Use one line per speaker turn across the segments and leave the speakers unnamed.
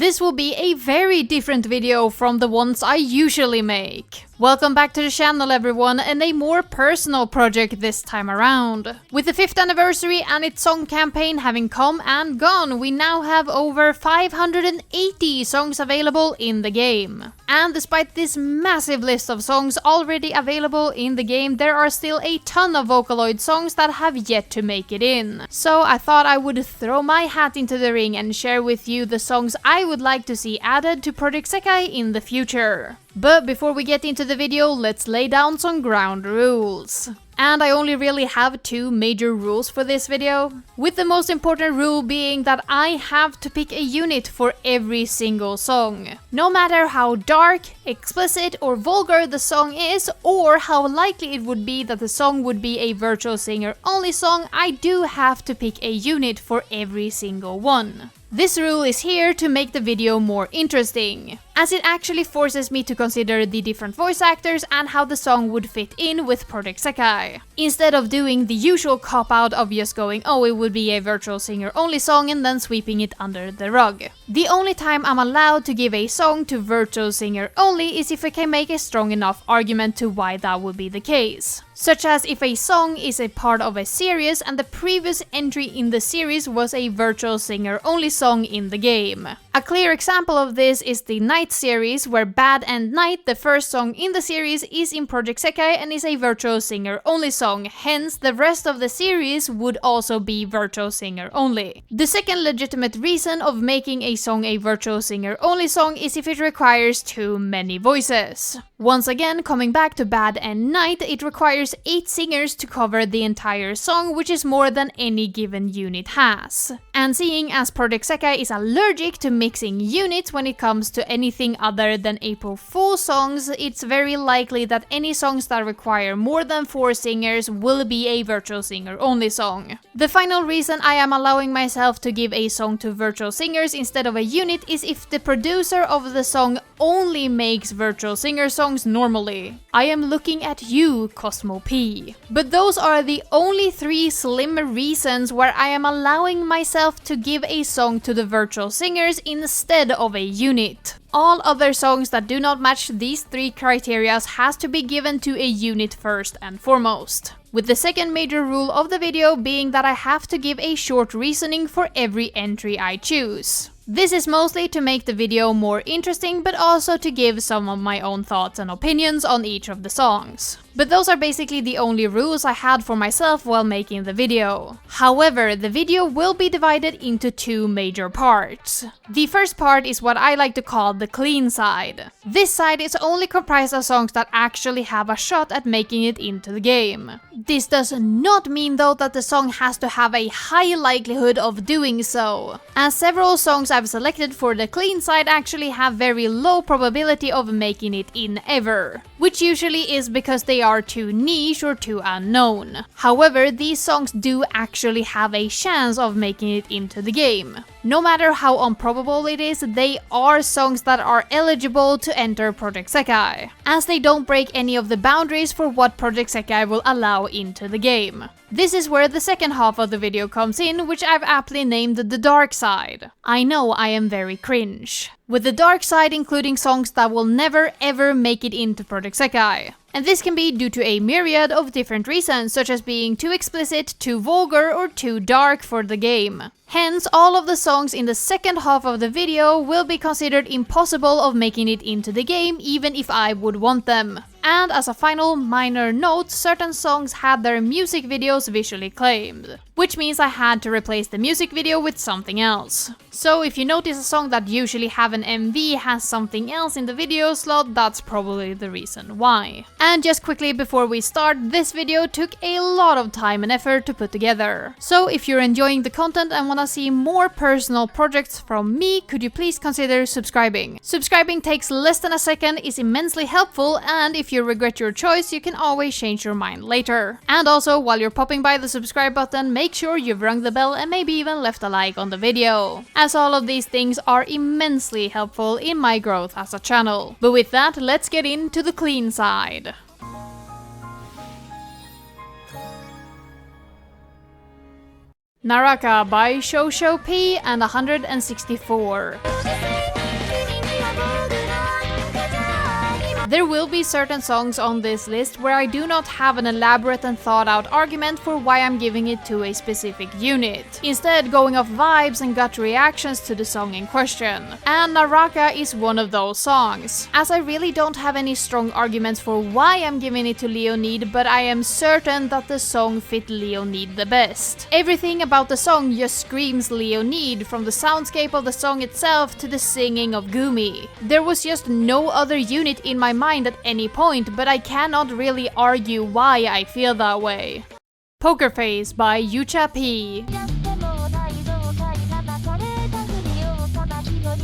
This will be a very different video from the ones I usually make. Welcome back to the channel everyone, and a more personal project this time around. With the 5th anniversary and its song campaign having come and gone, we now have over 580 songs available in the game. And despite this massive list of songs already available in the game, there are still a ton of Vocaloid songs that have yet to make it in. So I thought I would throw my hat into the ring and share with you the songs I would like to see added to Project Sekai in the future. But before we get into the video, let's lay down some ground rules. And I only really have 2 major rules for this video, with the most important rule being that I have to pick a unit for every single song. No matter how dark, explicit or vulgar the song is, or how likely it would be that the song would be a Virutal Singer only song, I do have to pick a unit for every single one. This rule is here to make the video more interesting, as it actually forces me to consider the different voice actors and how the song would fit in with Project Sekai, instead of doing the usual cop-out of just going, oh, it would be a Virutal Singer only song and then sweeping it under the rug. The only time I'm allowed to give a song to Virutal Singer only is if I can make a strong enough argument to why that would be the case. Such as if a song is a part of a series and the previous entry in the series was a Virutal Singer only song in the game. A clear example of this is the Night series, where Bad and Night, the first song in the series, is in Project Sekai and is a Virutal Singer only song, hence the rest of the series would also be Virutal Singer only. The second legitimate reason of making a song a Virutal Singer only song is if it requires too many voices. Once again, coming back to Bad and Night, it requires 8 singers to cover the entire song, which is more than any given unit has. And seeing as Project Sekai is allergic to mixing units when it comes to anything other than April Fool songs, it's very likely that any songs that require more than 4 singers will be a Virutal Singer only song. The final reason I am allowing myself to give a song to Virutal Singers instead of a unit is if the producer of the song only makes Virutal Singer songs normally. I am looking at you, Cosmo P. But those are the only 3 slim reasons where I am allowing myself to give a song to the Virutal Singers instead of a unit. All other songs that do not match these 3 criteria has to be given to a unit first and foremost. With the second major rule of the video being that I have to give a short reasoning for every entry I choose. This is mostly to make the video more interesting, but also to give some of my own thoughts and opinions on each of the songs. But those are basically the only rules I had for myself while making the video. However, the video will be divided into 2 major parts. The first part is what I like to call the clean side. This side is only comprised of songs that actually have a shot at making it into the game. This does not mean though that the song has to have a high likelihood of doing so, as several songs I've selected for the clean side actually have very low probability of making it in ever, which usually is because they are too niche or too unknown. However, these songs do actually have a chance of making it into the game. No matter how improbable it is, they are songs that are eligible to enter Project Sekai, as they don't break any of the boundaries for what Project Sekai will allow into the game. This is where the second half of the video comes in, which I've aptly named the dark side. I know I am very cringe. With the dark side including songs that will never ever make it into Project Sekai. And this can be due to a myriad of different reasons, such as being too explicit, too vulgar, or too dark for the game. Hence, all of the songs in the second half of the video will be considered impossible of making it into the game, even if I would want them. And as a final minor note, certain songs had their music videos visually claimed, which means I had to replace the music video with something else. So if you notice a song that usually have an MV has something else in the video slot, that's probably the reason why. And just quickly before we start, this video took a lot of time and effort to put together. So if you're enjoying the content and wanna see more personal projects from me, could you please consider subscribing? Subscribing takes less than a second, is immensely helpful, and if you regret your choice, you can always change your mind later. And also, while you're popping by the subscribe button, make sure you've rung the bell and maybe even left a like on the video, as all of these things are immensely helpful in my growth as a channel. But with that, let's get into the clean side. Naraka by Shosho P and 164. There will be certain songs on this list where I do not have an elaborate and thought out argument for why I'm giving it to a specific unit, instead going off vibes and gut reactions to the song in question. And Naraka is one of those songs, as I really don't have any strong arguments for why I'm giving it to Leonid, but I am certain that the song fit Leonid the best. Everything about the song just screams Leonid, from the soundscape of the song itself to the singing of Gumi. There was just no other unit in my mind at any point, but I cannot really argue why I feel that way. Poker Face by Yucha P.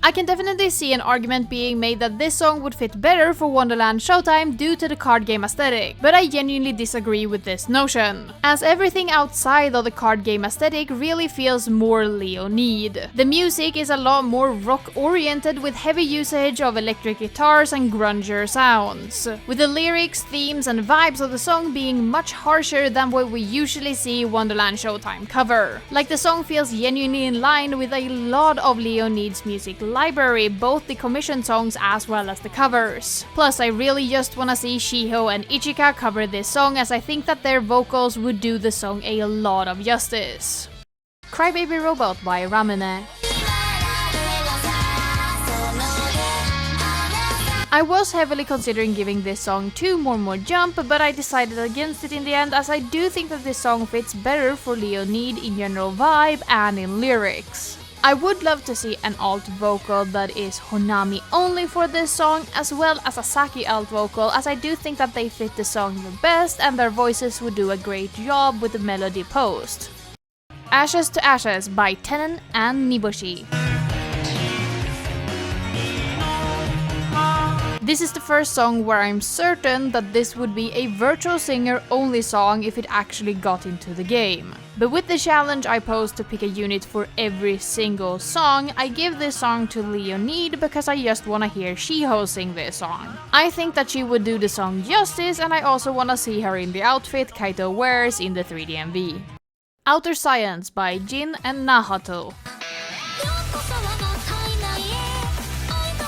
I can definitely see an argument being made that this song would fit better for Wonderland Showtime due to the card game aesthetic, but I genuinely disagree with this notion, as everything outside of the card game aesthetic really feels more Leonid. The music is a lot more rock-oriented with heavy usage of electric guitars and grungier sounds, with the lyrics, themes and vibes of the song being much harsher than what we usually see Wonderland Showtime cover. Like, the song feels genuinely in line with a lot of Leonid's music library, both the commissioned songs as well as the covers. Plus, I really just wanna see Shiho and Ichika cover this song, as I think that their vocals would do the song a lot of justice. Crybaby Robot by Ramune. I was heavily considering giving this song 2 More Jump, but I decided against it in the end, as I do think that this song fits better for Leonid in general vibe and in lyrics. I would love to see an alt vocal that is Honami only for this song, as well as a Saki alt vocal, as I do think that they fit the song the best and their voices would do a great job with the melody post. Ashes to Ashes by Tenon and Niboshi. This is the first song where I'm certain that this would be a Virutal Singer only song if it actually got into the game. But with the challenge I posed to pick a unit for every single song, I give this song to Leonid because I just wanna hear Shiho sing this song. I think that she would do the song justice, and I also wanna see her in the outfit Kaito wears in the 3D MV. Outer Science by Jin and Nahato.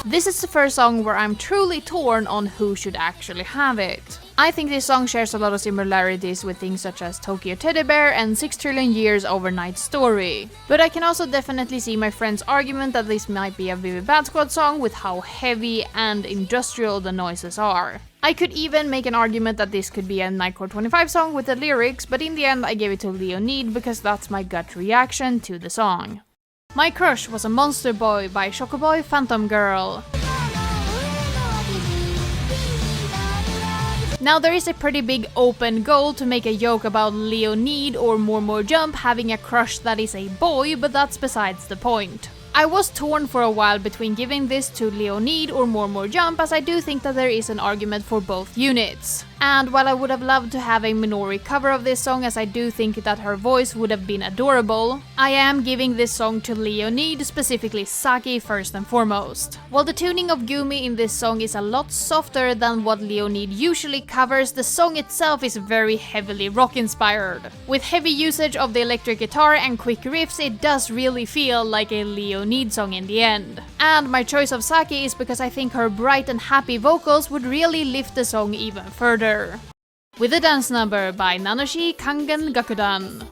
This is the first song where I'm truly torn on who should actually have it. I think this song shares a lot of similarities with things such as Tokyo Teddy Bear and 6 Trillion Years Overnight Story. But I can also definitely see my friend's argument that this might be a Vivi Bad Squad song with how heavy and industrial the noises are. I could even make an argument that this could be a Nightcord 25 song with the lyrics, but in the end I gave it to Leonid because that's my gut reaction to the song. My Crush Was a Monster Boy by Chocoboy Phantom Girl. Now, there is a pretty big open goal to make a joke about Leonid or More Jump having a crush that is a boy, but that's besides the point. I was torn for a while between giving this to Leonid or More Jump, as I do think that there is an argument for both units. And while I would have loved to have a Minori cover of this song, as I do think that her voice would have been adorable, I am giving this song to Leonid, specifically Saki first and foremost. While the tuning of Gumi in this song is a lot softer than what Leonid usually covers, the song itself is very heavily rock-inspired. With heavy usage of the electric guitar and quick riffs, it does really feel like a Leonid song in the end. And my choice of Saki is because I think her bright and happy vocals would really lift the song even further. With a dance number by Nanoshi Kangen Gakudan.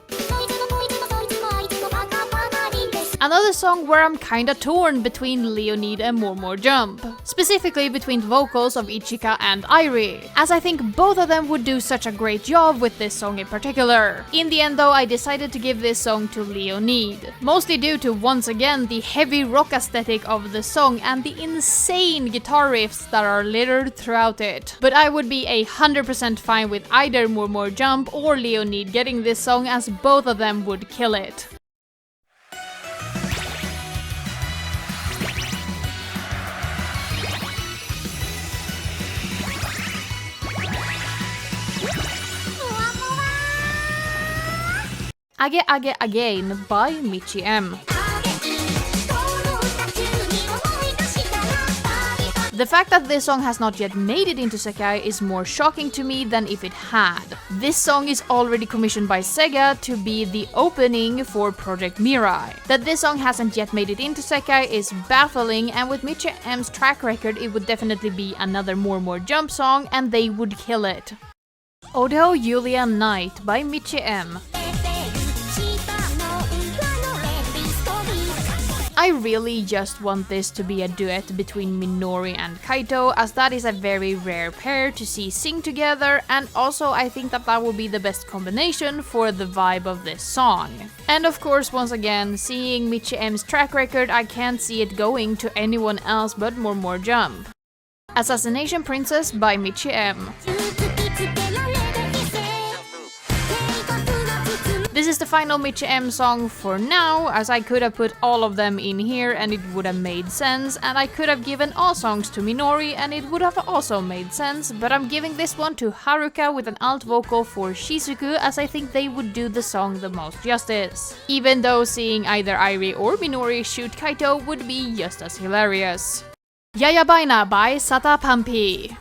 Another song where I'm kinda torn between Leonid and More Jump, specifically between the vocals of Ichika and Airi, as I think both of them would do such a great job with this song in particular. In the end though, I decided to give this song to Leonid, mostly due to once again the heavy rock aesthetic of the song and the insane guitar riffs that are littered throughout it. But I would be 100% fine with either More Jump or Leonid getting this song, as both of them would kill it. Age Age Again by Michi M. The fact that this song has not yet made it into Sekai is more shocking to me than if it had. This song is already commissioned by Sega to be the opening for Project Mirai. That this song hasn't yet made it into Sekai is baffling, and with Michi M's track record it would definitely be another More Jump song and they would kill it. Odo Julia Night by Michi M. I really just want this to be a duet between Minori and Kaito, as that is a very rare pair to see sing together, and also I think that that would be the best combination for the vibe of this song. And of course, once again, seeing Michi M's track record, I can't see it going to anyone else but More Jump. Assassination Princess by Michi M. This is the final Michi M song for now, as I could have put all of them in here and it would have made sense, and I could have given all songs to Minori and it would have also made sense, but I'm giving this one to Haruka with an alt vocal for Shizuku, as I think they would do the song the most justice. Even though seeing either Airi or Minori shoot Kaito would be just as hilarious. Yayabaina by Sata Pampi.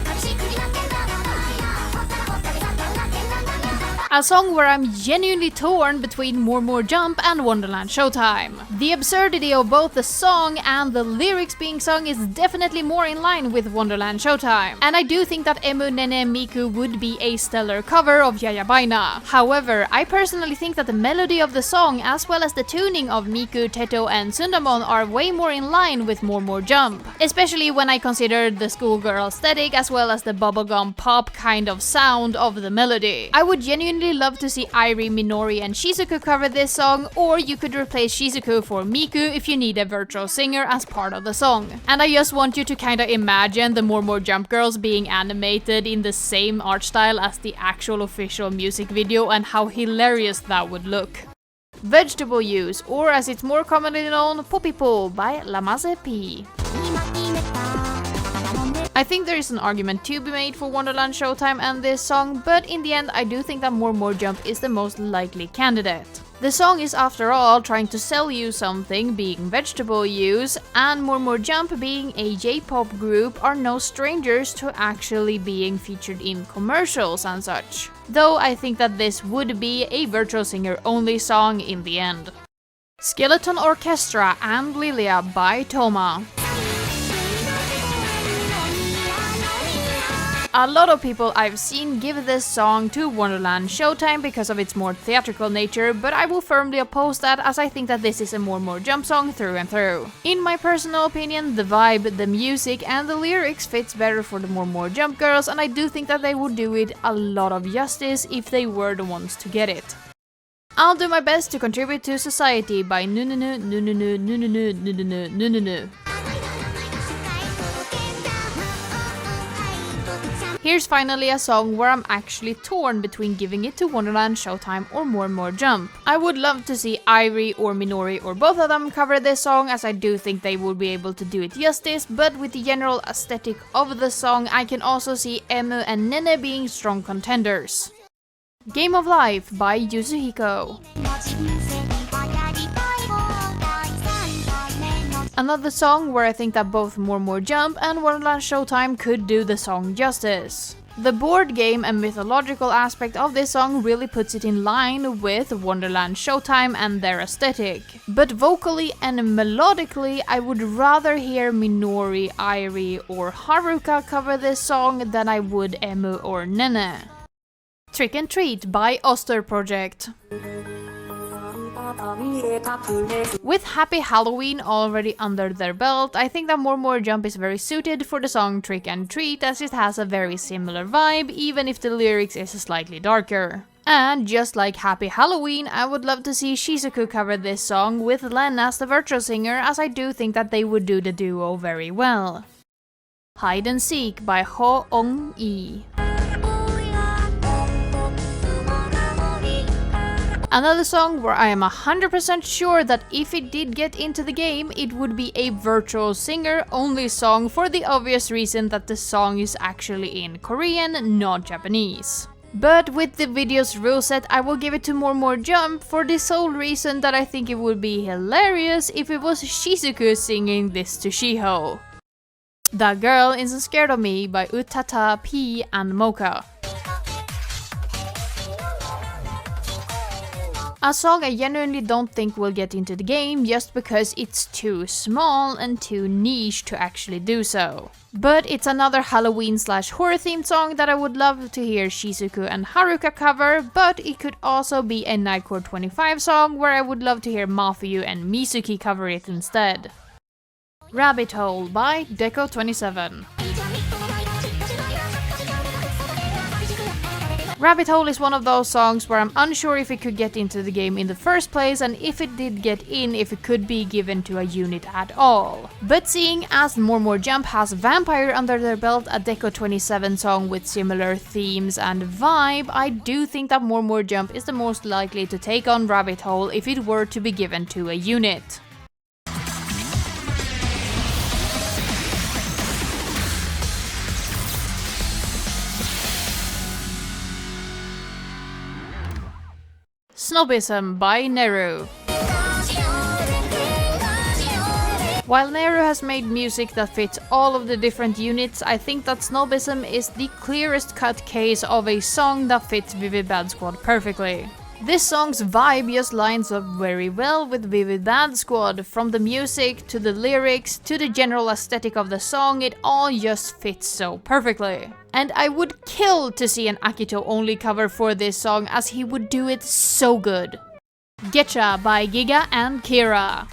A song where I'm genuinely torn between More Jump and Wonderland Showtime. The absurdity of both the song and the lyrics being sung is definitely more in line with Wonderland Showtime. And I do think that Emu Nene Miku would be a stellar cover of Yayabaina. However, I personally think that the melody of the song as well as the tuning of Miku, Teto and Sundamon are way more in line with More Jump. Especially when I consider the schoolgirl aesthetic as well as the bubblegum pop kind of sound of the melody. I would genuinely love to see Airi, Minori and Shizuku cover this song, or you could replace Shizuku for Miku if you need a Virutal Singer as part of the song. And I just want you to kinda imagine the More Jump girls being animated in the same art style as the actual official music video and how hilarious that would look. Vegetable Use, or as it's more commonly known, Popipo by Lamaze P. I think there is an argument to be made for Wonderland Showtime and this song, but in the end I do think that More Jump is the most likely candidate. The song is after all trying to sell you something, being Vegetable Use, and More Jump being a J-pop group are no strangers to actually being featured in commercials and such. Though I think that this would be a Virutal Singer only song in the end. Skeleton Orchestra and Lilia by Toma. A lot of people I've seen give this song to Wonderland Showtime because of its more theatrical nature, but I will firmly oppose that, as I think that this is a More Jump song through and through. In my personal opinion, the vibe, the music and the lyrics fits better for the More Jump girls, and I do think that they would do it a lot of justice if they were the ones to get it. I'll do my best to contribute to society by Nununu Nununu Nununu Nununu Nununu. Here's finally a song where I'm actually torn between giving it to Wonderland Showtime or More Jump. I would love to see Airi or Minori or both of them cover this song, as I do think they would be able to do it justice, but with the general aesthetic of the song I can also see Emu and Nene being strong contenders. Game of Life by Yuzuhiko. Another song where I think that both More Jump and Wonderland Showtime could do the song justice. The board game and mythological aspect of this song really puts it in line with Wonderland Showtime and their aesthetic. But vocally and melodically, I would rather hear Minori, Airi or Haruka cover this song than I would Emu or Nene. Trick and Treat by Oster Project. With Happy Halloween already under their belt, I think that More Jump is very suited for the song Trick and Treat, as it has a very similar vibe, even if the lyrics is slightly darker. And just like Happy Halloween, I would love to see Shizuku cover this song with Len as the Virutal Singer, as I do think that they would do the duo very well. Hide and Seek by Ho Ong-i. Another song where I am 100% sure that if it did get into the game, it would be a Virutal Singer only song, for the obvious reason that the song is actually in Korean, not Japanese. But with the video's rule set, I will give it to More Jump for the sole reason that I think it would be hilarious if it was Shizuku singing this to Shiho. That Girl Isn't Scared of Me by Utata, P and Mocha. A song I genuinely don't think will get into the game just because it's too small and too niche to actually do so. But it's another Halloween/horror themed song that I would love to hear Shizuku and Haruka cover, but it could also be a Nightcord 25 song where I would love to hear Mafuyu and Mizuki cover it instead. Rabbit Hole by Deco27. Rabbit Hole is one of those songs where I'm unsure if it could get into the game in the first place, and if it did get in, if it could be given to a unit at all. But seeing as More Jump has Vampire under their belt, a Deco27 song with similar themes and vibe, I do think that More Jump is the most likely to take on Rabbit Hole if it were to be given to a unit. Snobism by Neru. While Neru has made music that fits all of the different units, I think that Snobism is the clearest cut case of a song that fits Vivid Bad Squad perfectly. This song's vibe just lines up very well with Vivid Bad Squad. From the music, to the lyrics, to the general aesthetic of the song, it all just fits so perfectly. And I would kill to see an Akito only cover for this song, as he would do it so good. Getcha by Giga and Kira.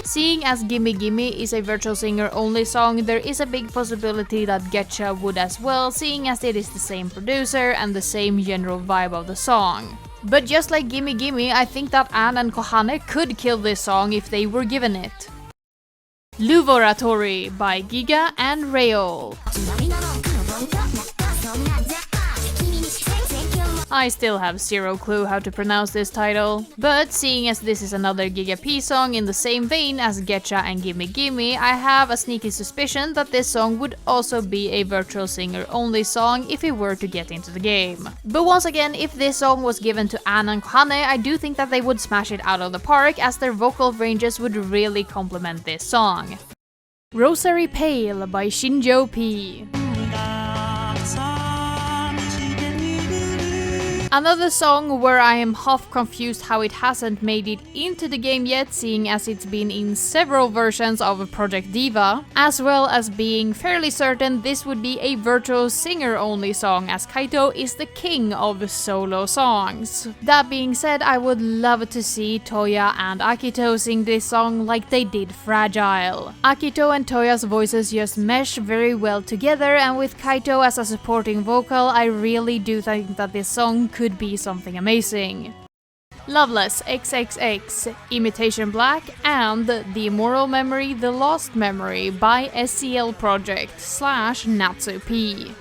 Seeing as Gimme Gimme is a Virutal Singer only song, there is a big possibility that Getcha would as well, seeing as it is the same producer and the same general vibe of the song. But just like Gimme Gimme, I think that Ann and Kohane could kill this song if they were given it. Luvoratori by Giga and Reol. I still have zero clue how to pronounce this title, but seeing as this is another Giga P song in the same vein as Getcha and Gimme Gimme, I have a sneaky suspicion that this song would also be a Virutal Singer only song if it were to get into the game. But once again, if this song was given to Ann and Kohane, I do think that they would smash it out of the park, as their vocal ranges would really complement this song. Rosary Pale by Shinjo P. Another song where I am half confused how it hasn't made it into the game yet, seeing as it's been in several versions of Project Diva, as well as being fairly certain this would be a Virutal Singer only song, as Kaito is the king of solo songs. That being said, I would love to see Toya and Akito sing this song like they did Fragile. Akito and Toya's voices just mesh very well together, and with Kaito as a supporting vocal, I really do think that this song could be something amazing. Loveless XXX, Imitation Black, and The Immortal Memory, The Lost Memory by SCL Project / Natsu P.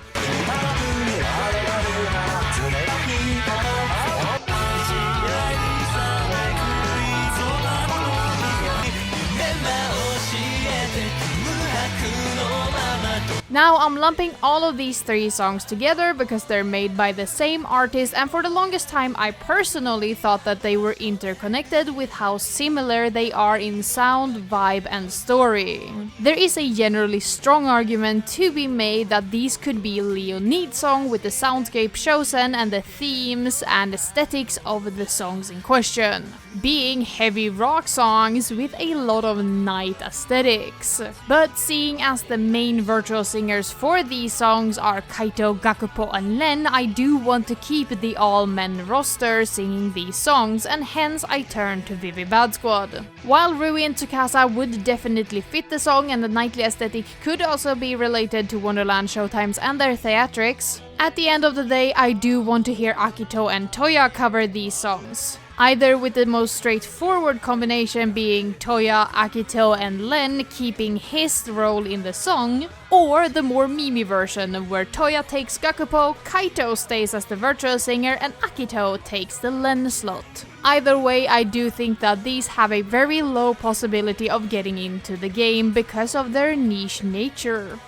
Now I'm lumping all of these three songs together because they're made by the same artist, and for the longest time I personally thought that they were interconnected with how similar they are in sound, vibe and story. There is a generally strong argument to be made that these could be Leonid song with the soundscape chosen and the themes and aesthetics of the songs in question, being heavy rock songs with a lot of night aesthetics. But seeing as the main Virutal Singers for these songs are Kaito, Gakupo and Len, I do want to keep the all-men roster singing these songs, and hence I turn to Vivi Bad Squad. While Rui and Tsukasa would definitely fit the song, and the nightly aesthetic could also be related to Wonderland Showtimes and their theatrics, at the end of the day I do want to hear Akito and Toya cover these songs. Either with the most straightforward combination being Toya, Akito and Len keeping his role in the song, or the more Mimi version where Toya takes Gakupo, Kaito stays as the Virutal Singer and Akito takes the Len slot. Either way, I do think that these have a very low possibility of getting into the game because of their niche nature.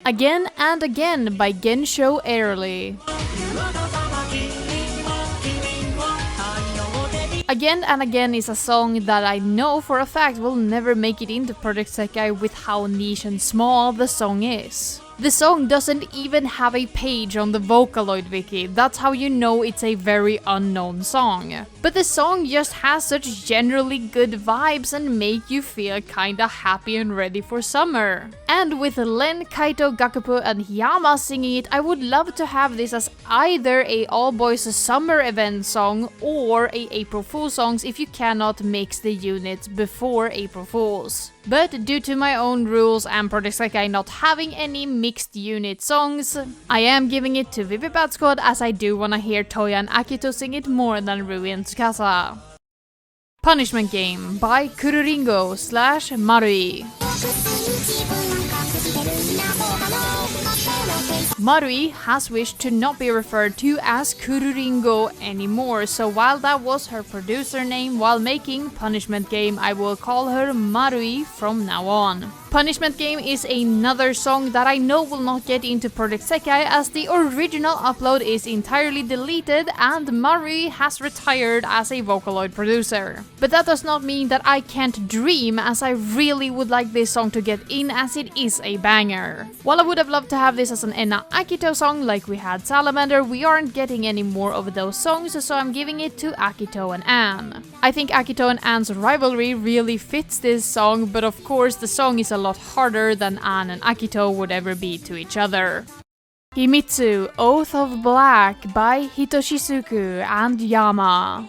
Again and Again by Gensho Airly. Again and Again is a song that I know for a fact will never make it into Project Sekai with how niche and small the song is. The song doesn't even have a page on the Vocaloid wiki, that's how you know it's a very unknown song. But the song just has such generally good vibes and make you feel kinda happy and ready for summer. And with Len, Kaito, Gakupu and Yama singing it, I would love to have this as either a all boys summer event song or a April Fool songs if you cannot mix the units before April Fools. But due to my own rules and Project Sekai not having any mixed unit songs, I am giving it to Vivi Bad Squad as I do wanna hear Toya and Akito sing it more than Rui and Tsukasa. Punishment Game by Kururingo/Marui. Marui has wished to not be referred to as Kururingo anymore, so while that was her producer name while making Punishment Game, I will call her Marui from now on. Punishment Game is another song that I know will not get into Project Sekai as the original upload is entirely deleted and Marui has retired as a Vocaloid producer. But that does not mean that I can't dream, as I really would like this song to get in as it is a banger. While I would have loved to have this as an Enna Akito song like we had Salamander, we aren't getting any more of those songs, so I'm giving it to Akito and Anne. I think Akito and Anne's rivalry really fits this song, but of course the song is a lot harder than Anne and Akito would ever be to each other. Himitsu, Oath of Black by Hitoshizuku and Yama.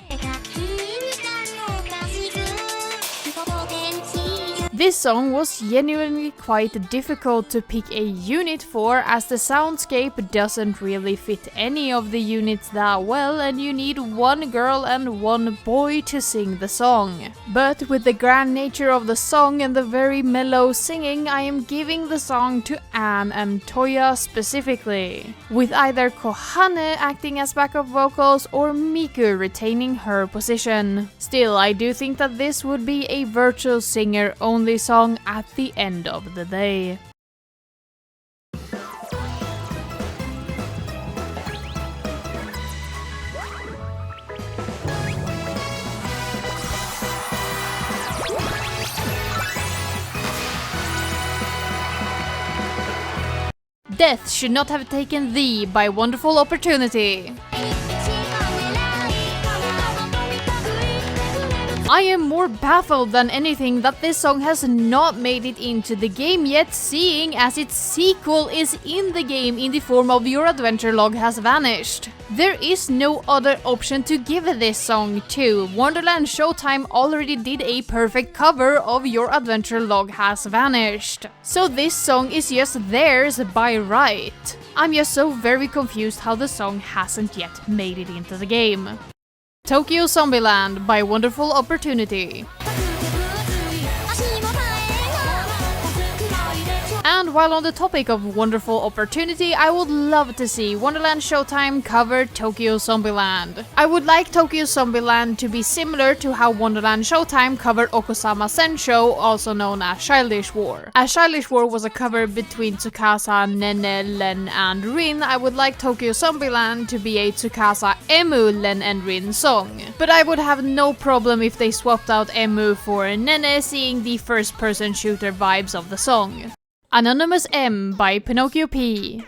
This song was genuinely quite difficult to pick a unit for, as the soundscape doesn't really fit any of the units that well and you need one girl and one boy to sing the song. But with the grand nature of the song and the very mellow singing, I am giving the song to Anne and Toya specifically, with either Kohane acting as backup vocals or Miku retaining her position. Still, I do think that this would be a Virtual Singer only song at the end of the day. Death Should Not Have Taken Thee by Wonderful Opportunity. I am more baffled than anything that this song has not made it into the game yet, seeing as its sequel is in the game in the form of Your Adventure Log Has Vanished. There is no other option to give this song to. Wonderland Showtime already did a perfect cover of Your Adventure Log Has Vanished. So this song is just theirs by right. I'm just so very confused how the song hasn't yet made it into the game. Tokyo Zombieland by Wonderful Opportunity. And while on the topic of Wonderful Opportunity, I would love to see Wonderland Showtime cover Tokyo Zombieland. I would like Tokyo Zombieland to be similar to how Wonderland Showtime covered Okosama Sensho, also known as Childish War. As Childish War was a cover between Tsukasa, Nene, Len, and Rin, I would like Tokyo Zombieland to be a Tsukasa, Emu, Len, and Rin song. But I would have no problem if they swapped out Emu for Nene, seeing the first-person shooter vibes of the song. Anonymous M by Pinocchio P.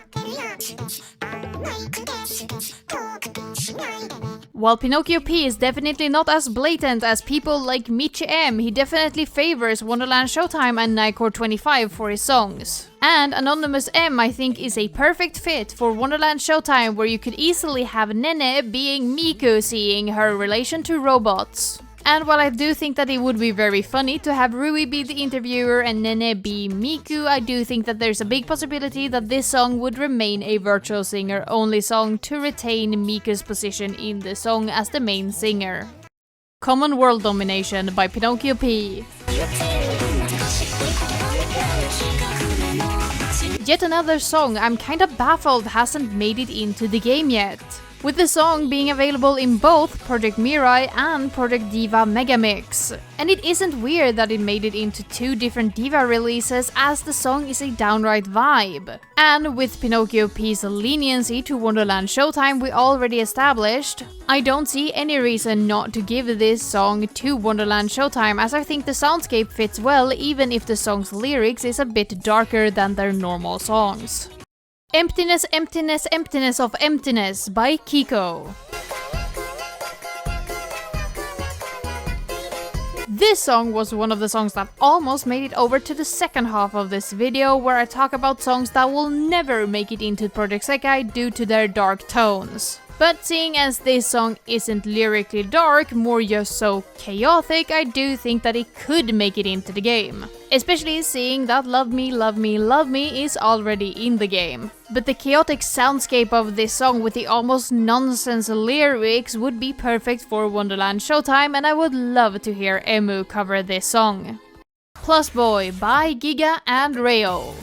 While Pinocchio P is definitely not as blatant as people like Michi M, he definitely favors Wonderland Showtime and Nightcord 25 for his songs. And Anonymous M, I think, is a perfect fit for Wonderland Showtime, where you could easily have Nene being Miku, seeing her relation to robots. And while I do think that it would be very funny to have Rui be the interviewer and Nene be Miku, I do think that there's a big possibility that this song would remain a Virtual Singer only song to retain Miku's position in the song as the main singer. Common World Domination by Pinocchio P. Yet another song I'm kinda baffled hasn't made it into the game yet. with the song being available in both Project Mirai and Project Diva Megamix. And it isn't weird that it made it into two different Diva releases, as the song is a downright vibe. And with Pinocchio P's leniency to Wonderland Showtime we already established, I don't see any reason not to give this song to Wonderland Showtime, as I think the soundscape fits well even if the song's lyrics is a bit darker than their normal songs. Emptiness, Emptiness, Emptiness of Emptiness by Kiko. This song was one of the songs that almost made it over to the second half of this video, where I talk about songs that will never make it into Project Sekai due to their dark tones. But seeing as this song isn't lyrically dark, more just so chaotic, I do think that it could make it into the game. Especially seeing that Love Me, Love Me, Love Me is already in the game. But the chaotic soundscape of this song with the almost nonsense lyrics would be perfect for Wonderland Showtime, and I would love to hear Emu cover this song. Plus Boy by Giga and Rayo.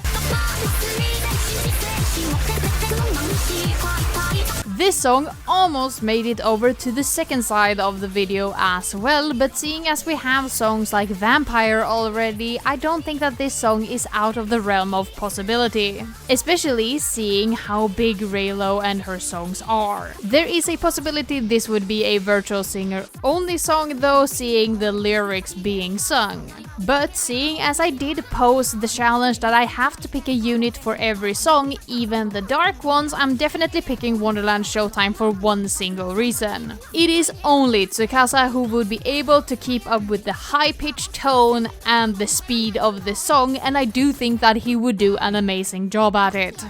This song almost made it over to the second side of the video as well, but seeing as we have songs like Vampire already, I don't think that this song is out of the realm of possibility. Especially seeing how big Raylo and her songs are. There is a possibility this would be a Virutal Singer only song though, seeing the lyrics being sung. But seeing as I did pose the challenge that I have to pick a unit for every song, even the dark ones, I'm definitely picking Wonderland Showtime for one single reason. It is only Tsukasa who would be able to keep up with the high-pitched tone and the speed of the song, and I do think that he would do an amazing job at it.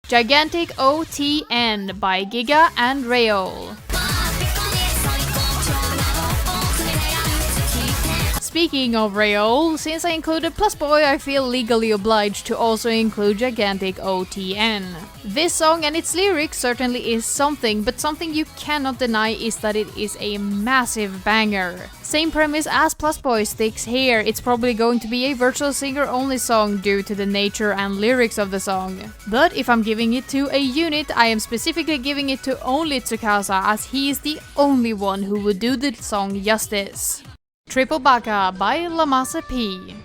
Gigantic OTN by Giga and Rayo. Speaking of Rayo, since I included Plus Boy, I feel legally obliged to also include Gigantic OTN. This song and its lyrics certainly is something, but something you cannot deny is that it is a massive banger. Same premise as Plus Boy sticks here, it's probably going to be a Virutal Singer only song due to the nature and lyrics of the song. But if I'm giving it to a unit, I am specifically giving it to only Tsukasa, as he is the only one who would do the song justice. Triple Baka by Lamasa P.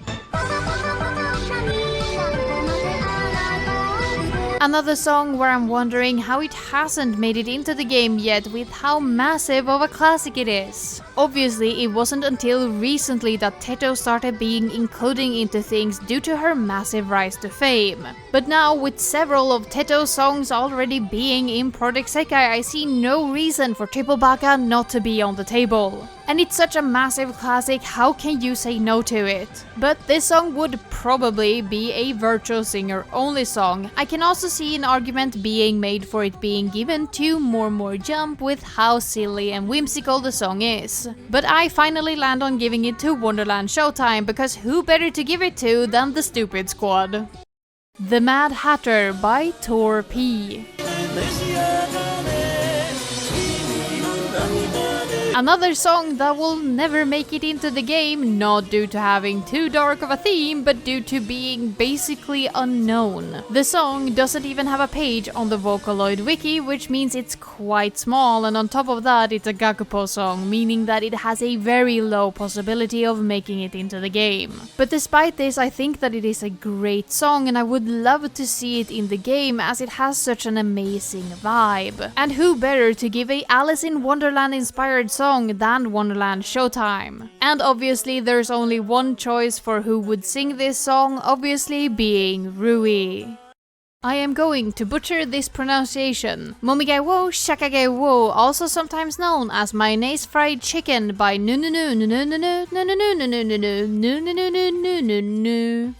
Another song where I'm wondering how it hasn't made it into the game yet with how massive of a classic it is. Obviously, it wasn't until recently that Teto started being included into things due to her massive rise to fame. But now, with several of Teto's songs already being in Project Sekai, I see no reason for Triple Baka not to be on the table. And it's such a massive classic, how can you say no to it? But this song would probably be a Virutal Singer only song. I can also see an argument being made for it being given to More Jump with how silly and whimsical the song is. But I finally land on giving it to Wonderland Showtime, because who better to give it to than the Stupid Squad? The Mad Hatter by Tor P. Another song that will never make it into the game, not due to having too dark of a theme, but due to being basically unknown. The song doesn't even have a page on the Vocaloid wiki, which means it's quite small, and on top of that it's a Gakupo song, meaning that it has a very low possibility of making it into the game. But despite this, I think that it is a great song, and I would love to see it in the game as it has such an amazing vibe. And who better to give a Alice in Wonderland inspired song than Wonderland Showtime? And obviously there's only one choice for who would sing this song, obviously being Rui. I am going to butcher this pronunciation. Momigai wo shakage wo, also sometimes known as mayonnaise fried chicken by nu nu nu nu nu nu nu nu nu nu nu nu nu nu nu nu nu.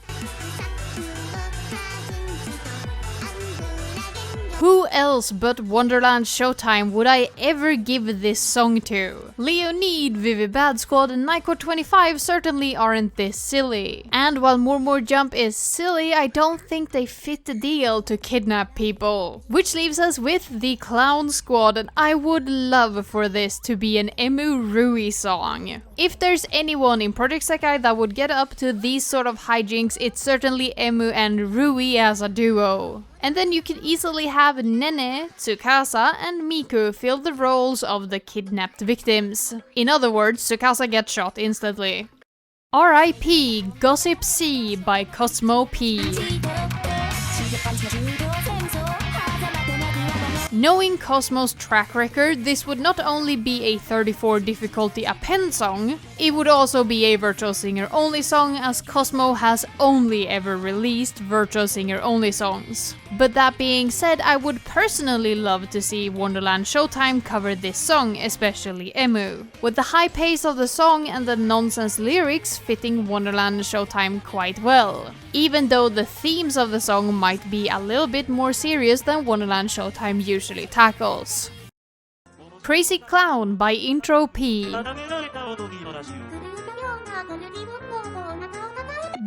Who else but Wonderland Showtime would I ever give this song to? Leonid, Vivi Bad Squad, and Nightcord 25 certainly aren't this silly. And while More Jump is silly, I don't think they fit the deal to kidnap people. Which leaves us with the Clown Squad, and I would love for this to be an Emu Rui song. If there's anyone in Project Sekai that would get up to these sort of hijinks, it's certainly Emu and Rui as a duo. And then you could easily have Nene, Tsukasa, and Miku fill the roles of the kidnapped victims. In other words, Tsukasa gets shot instantly. R.I.P. Gossip C by Cosmo P. Knowing Cosmo's track record, this would not only be a 34 difficulty append song, it would also be a Virutal Singer only song, as Cosmo has only ever released Virutal Singer only songs. But that being said, I would personally love to see Wonderland Showtime cover this song, especially Emu, with the high pace of the song and the nonsense lyrics fitting Wonderland Showtime quite well, even though the themes of the song might be a little bit more serious than Wonderland Showtime usually tackles. Crazy Clown by Intro P.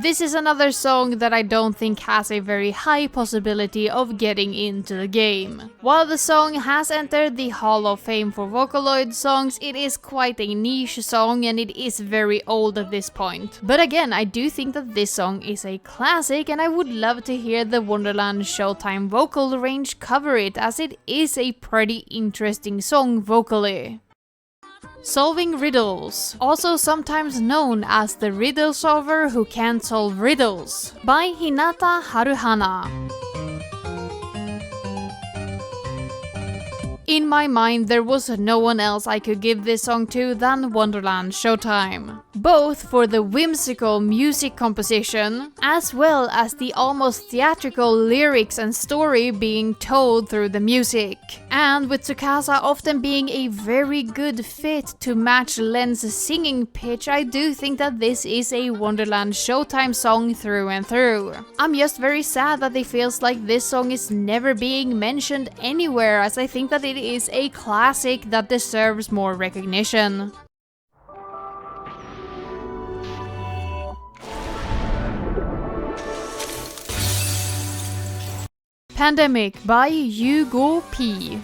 This is another song that I don't think has a very high possibility of getting into the game. While the song has entered the Hall of Fame for Vocaloid songs, it is quite a niche song and it is very old at this point. But again, I do think that this song is a classic and I would love to hear the Wonderland Showtime vocal range cover it, as it is a pretty interesting song vocally. Solving Riddles, also sometimes known as the riddle solver who can't solve riddles, by Hinata Haruhana. In my mind, there was no one else I could give this song to than Wonderland Showtime, both for the whimsical music composition, as well as the almost theatrical lyrics and story being told through the music. And with Tsukasa often being a very good fit to match Len's singing pitch, I do think that this is a Wonderland Showtime song through and through. I'm just very sad that it feels like this song is never being mentioned anywhere, as I think that it is a classic that deserves more recognition. Pandemic by Yugo P.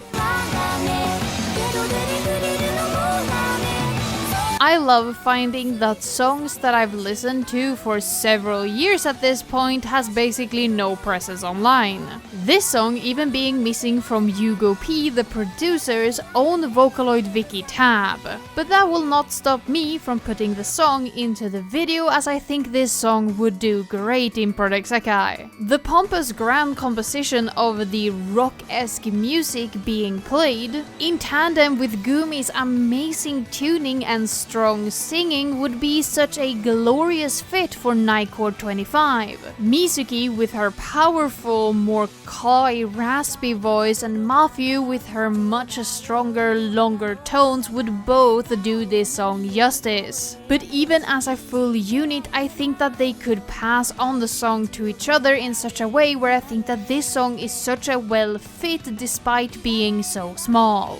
I love finding that songs that I've listened to for several years at this point has basically no presence online. This song even being missing from Yugo P, the producer's own Vocaloid Wiki tab. But that will not stop me from putting the song into the video, as I think this song would do great in Project Sekai. The pompous grand composition of the rock-esque music being played, in tandem with Gumi's amazing tuning and strong singing, would be such a glorious fit for Nightcord 25. Mizuki with her powerful, more coy, raspy voice, and Mafu with her much stronger, longer tones would both do this song justice. But even as a full unit, I think that they could pass on the song to each other in such a way where I think that this song is such a well fit despite being so small.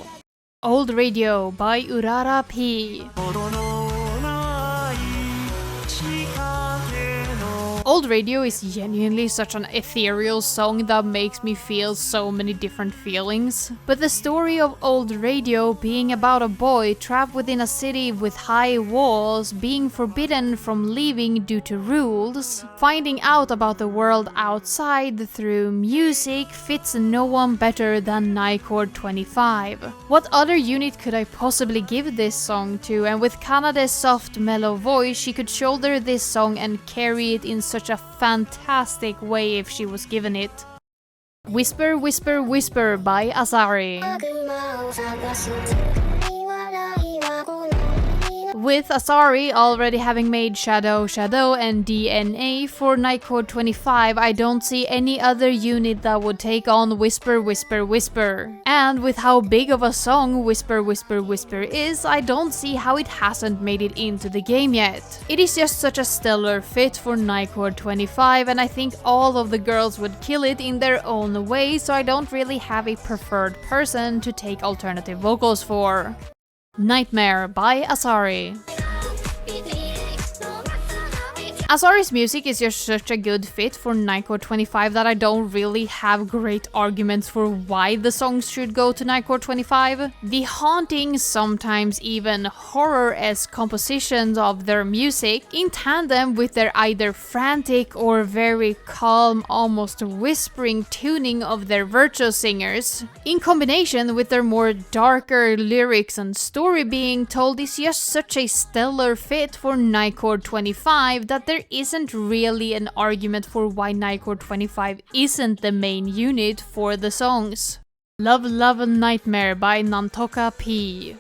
Old Radio by Urara P. Old Radio is genuinely such an ethereal song that makes me feel so many different feelings. But the story of Old Radio being about a boy trapped within a city with high walls, being forbidden from leaving due to rules, finding out about the world outside through music, fits no one better than Nightcord 25. What other unit could I possibly give this song to? And with Kanade's soft mellow voice, she could shoulder this song and carry it in such a fantastic way if she was given it. Whisper, Whisper, Whisper by Asari. With Asari already having made Shadow, Shadow and DNA for Nightcord 25, I don't see any other unit that would take on Whisper, Whisper, Whisper. And with how big of a song Whisper, Whisper, Whisper is, I don't see how it hasn't made it into the game yet. It is just such a stellar fit for Nightcord 25, and I think all of the girls would kill it in their own way, so I don't really have a preferred person to take alternative vocals for. Nightmare by Asari. Asari's music is just such a good fit for Nightcord 25 that I don't really have great arguments for why the songs should go to Nightcord 25. The haunting, sometimes even horror-esque compositions of their music, in tandem with their either frantic or very calm, almost whispering tuning of their virtual singers, in combination with their more darker lyrics and story being told, is just such a stellar fit for Nightcord 25 that there isn't really an argument for why Nightcord 25 isn't the main unit for the songs. Love Love Nightmare by Nantoka P.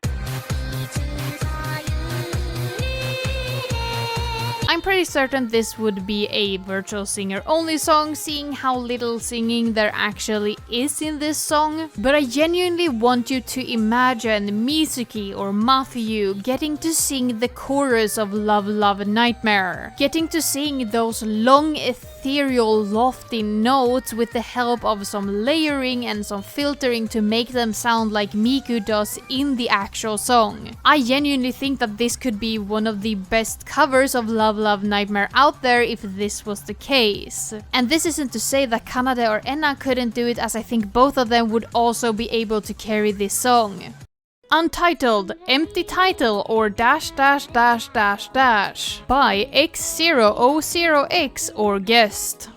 I'm pretty certain this would be a Virtual Singer only song, seeing how little singing there actually is in this song, but I genuinely want you to imagine Mizuki or Matthew getting to sing the chorus of Love Love Nightmare, getting to sing those long ethereal lofty notes with the help of some layering and some filtering to make them sound like Miku does in the actual song. I genuinely think that this could be one of the best covers of Love Love Nightmare out there if this was the case. And this isn't to say that Kanade or Enna couldn't do it, as I think both of them would also be able to carry this song. Untitled, Empty Title or dash dash dash dash dash by X000X or Guest.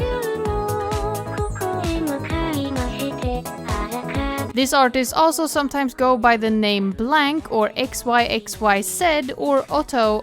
This artist also sometimes go by the name Blank or XYXYZ or Otto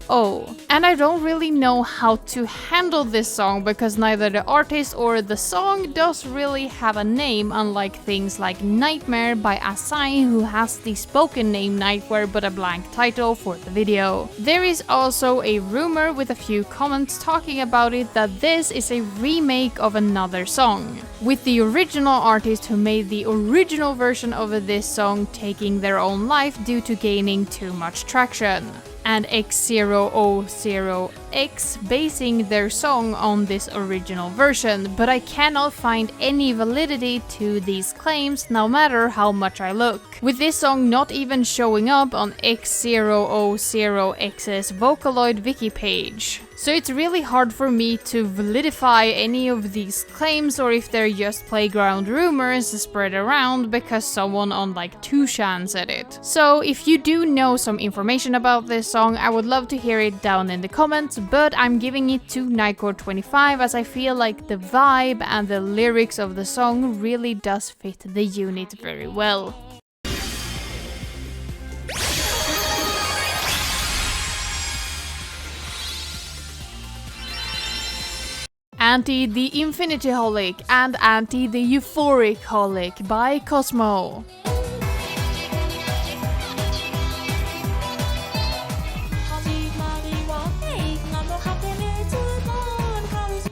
O. And I don't really know how to handle this song because neither the artist or the song does really have a name, unlike things like Nightmare by Asai, who has the spoken name Nightmare but a blank title for the video. There is also a rumor with a few comments talking about it that this is a remake of another song, with the original artist who made the original version of this song taking their own life due to gaining too much traction, and X000X basing their song on this original version, but I cannot find any validity to these claims no matter how much I look, with this song not even showing up on X000X's Vocaloid wiki page. So it's really hard for me to validify any of these claims, or if they're just playground rumors spread around because someone on like 2chan said it. So if you do know some information about this song, I would love to hear it down in the comments, but I'm giving it to Nightcord 25 as I feel like the vibe and the lyrics of the song really does fit the unit very well. Anti the Infinity-holic and Anti the Euphoric-holic by Cosmo.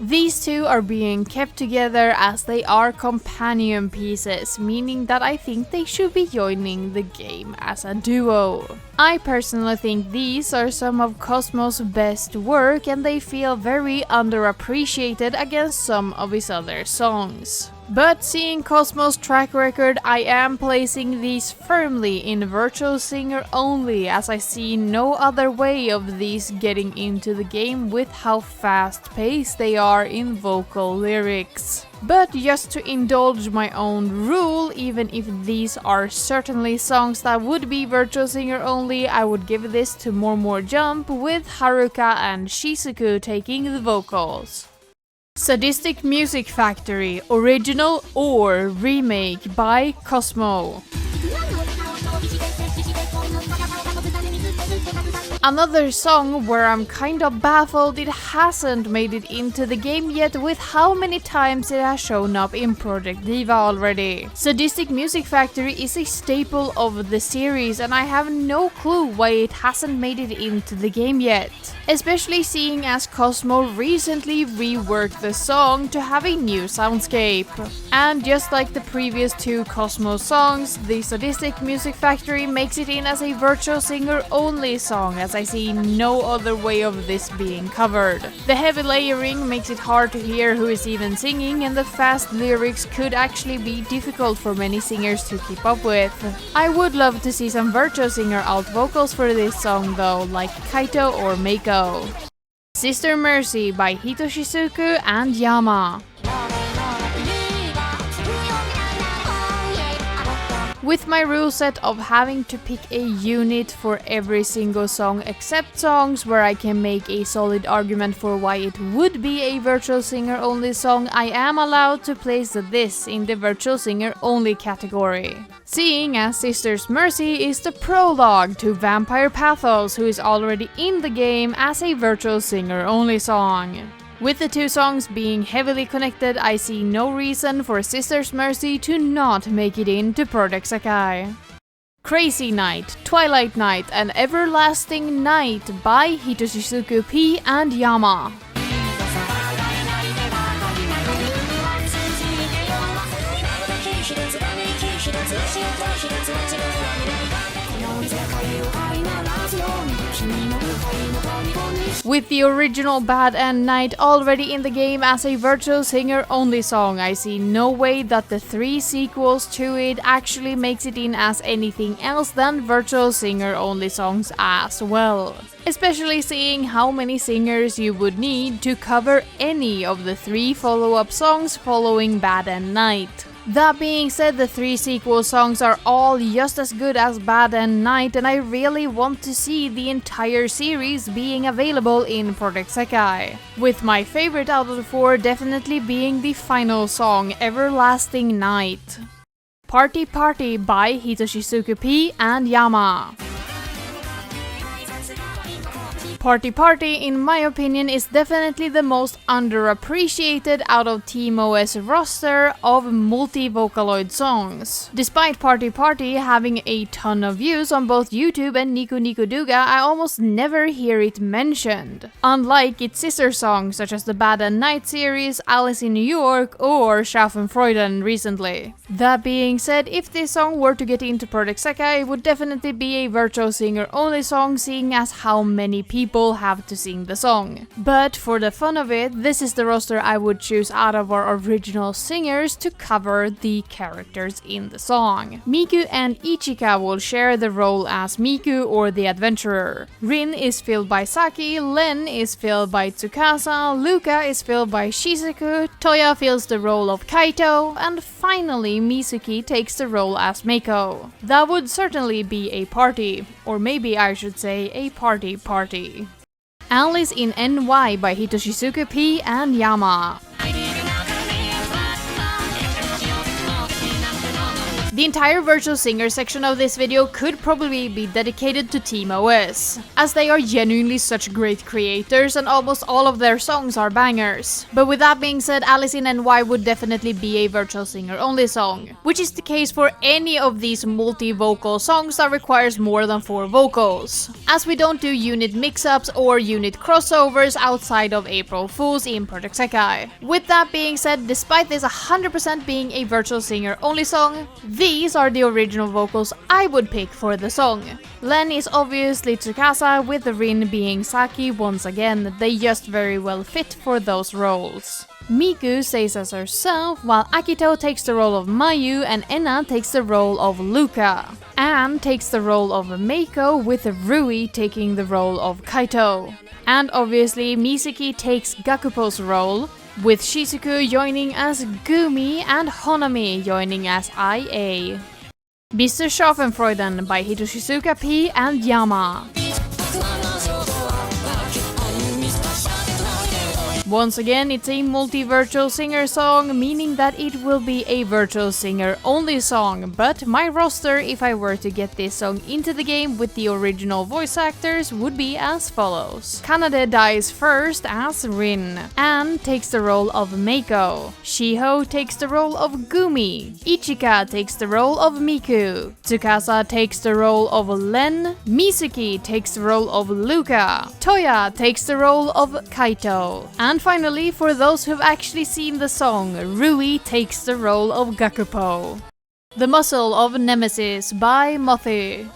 These two are being kept together as they are companion pieces, meaning that I think they should be joining the game as a duo. I personally think these are some of Cosmo's best work and they feel very underappreciated against some of his other songs. But seeing Cosmo's track record, I am placing these firmly in Virtual Singer only, as I see no other way of these getting into the game with how fast-paced they are in vocal lyrics. But just to indulge my own rule, even if these are certainly songs that would be Virtual Singer only, I would give this to More Jump, with Haruka and Shizuku taking the vocals. Sadistic Music Factory, original or remake by Cosmo. Another song where I'm kind of baffled it hasn't made it into the game yet with how many times it has shown up in Project Diva already. Sadistic Music Factory is a staple of the series and I have no clue why it hasn't made it into the game yet. Especially seeing as Cosmo recently reworked the song to have a new soundscape. And just like the previous two Cosmo songs, the Sadistic Music Factory makes it in as a Virtual Singer only song, as I see no other way of this being covered. The heavy layering makes it hard to hear who is even singing, and the fast lyrics could actually be difficult for many singers to keep up with. I would love to see some Virtual Singer alt vocals for this song though, like Kaito or Meiko. Sister Mercy by Hitoshizuku and Yama. With my rule set of having to pick a unit for every single song except songs where I can make a solid argument for why it would be a Virtual Singer only song, I am allowed to place this in the Virtual Singer only category. Seeing as Sister's Mercy is the prologue to Vampire Pathos, who is already in the game as a Virtual Singer only song. With the two songs being heavily connected, I see no reason for Sister's Mercy to not make it into Project Sekai. Crazy Night, Twilight Night, and Everlasting Night by Hitoshizuku P and Yama. With the original Bad and Night already in the game as a Virtual Singer only song, I see no way that the 3 sequels to it actually makes it in as anything else than Virtual Singer only songs as well. Especially seeing how many singers you would need to cover any of the 3 follow-up songs following Bad and Night. That being said, the 3 sequel songs are all just as good as Bad and Night, and I really want to see the entire series being available in Project Sekai. With my favorite out of the 4 definitely being the final song, Everlasting Night. Party Party by Hitoshizuku P and Yama. Party Party, in my opinion, is definitely the most underappreciated out of Team OS roster of multi-Vocaloid songs. Despite Party Party having a ton of views on both YouTube and Niku Niku Duga, I almost never hear it mentioned. Unlike its sister songs such as the Bad and Night series, Alice in New York, or Schaffenfreude recently. That being said, if this song were to get into Project Sekai, it would definitely be a Virtual Singer only song, seeing as how many people have to sing the song. But for the fun of it, this is the roster I would choose out of our original singers to cover the characters in the song. Miku and Ichika will share the role as Miku or the adventurer. Rin is filled by Saki, Len is filled by Tsukasa, Luka is filled by Shizuku, Toya fills the role of Kaito, and finally Mizuki takes the role as Meiko. That would certainly be a party, or maybe I should say a party party. Alice in NY by Hitoshizuku P and Yama. The entire Virtual Singer section of this video could probably be dedicated to Team OS, as they are genuinely such great creators and almost all of their songs are bangers. But with that being said, Alice in NY would definitely be a Virtual Singer only song, which is the case for any of these multi-vocal songs that requires more than 4 vocals, as we don't do unit mix-ups or unit crossovers outside of April Fools in Project Sekai. With that being said, despite this 100% being a Virtual Singer only song, these are the original vocals I would pick for the song. Len is obviously Tsukasa, with Rin being Saki once again. They just very well fit for those roles. Miku stays as herself, while Akito takes the role of Mayu and Enna takes the role of Luka. Anne takes the role of Meiko, with Rui taking the role of Kaito. And obviously Mizuki takes Gakupo's role, with Shizuku joining as Gumi and Honami joining as IA. Mr. Schaffenfreude by Hitoshizuka P and Yama. Once again, it's a multi-Virtual Singer song, meaning that it will be a Virtual Singer only song, but my roster, if I were to get this song into the game with the original voice actors, would be as follows. Kanade dies first as Rin. Anne takes the role of Meiko. Shiho takes the role of Gumi. Ichika takes the role of Miku. Tsukasa takes the role of Len. Mizuki takes the role of Luka. Toya takes the role of Kaito. And finally, for those who've actually seen the song, Rui takes the role of Gakupo. The Muscle of Nemesis by Mothi.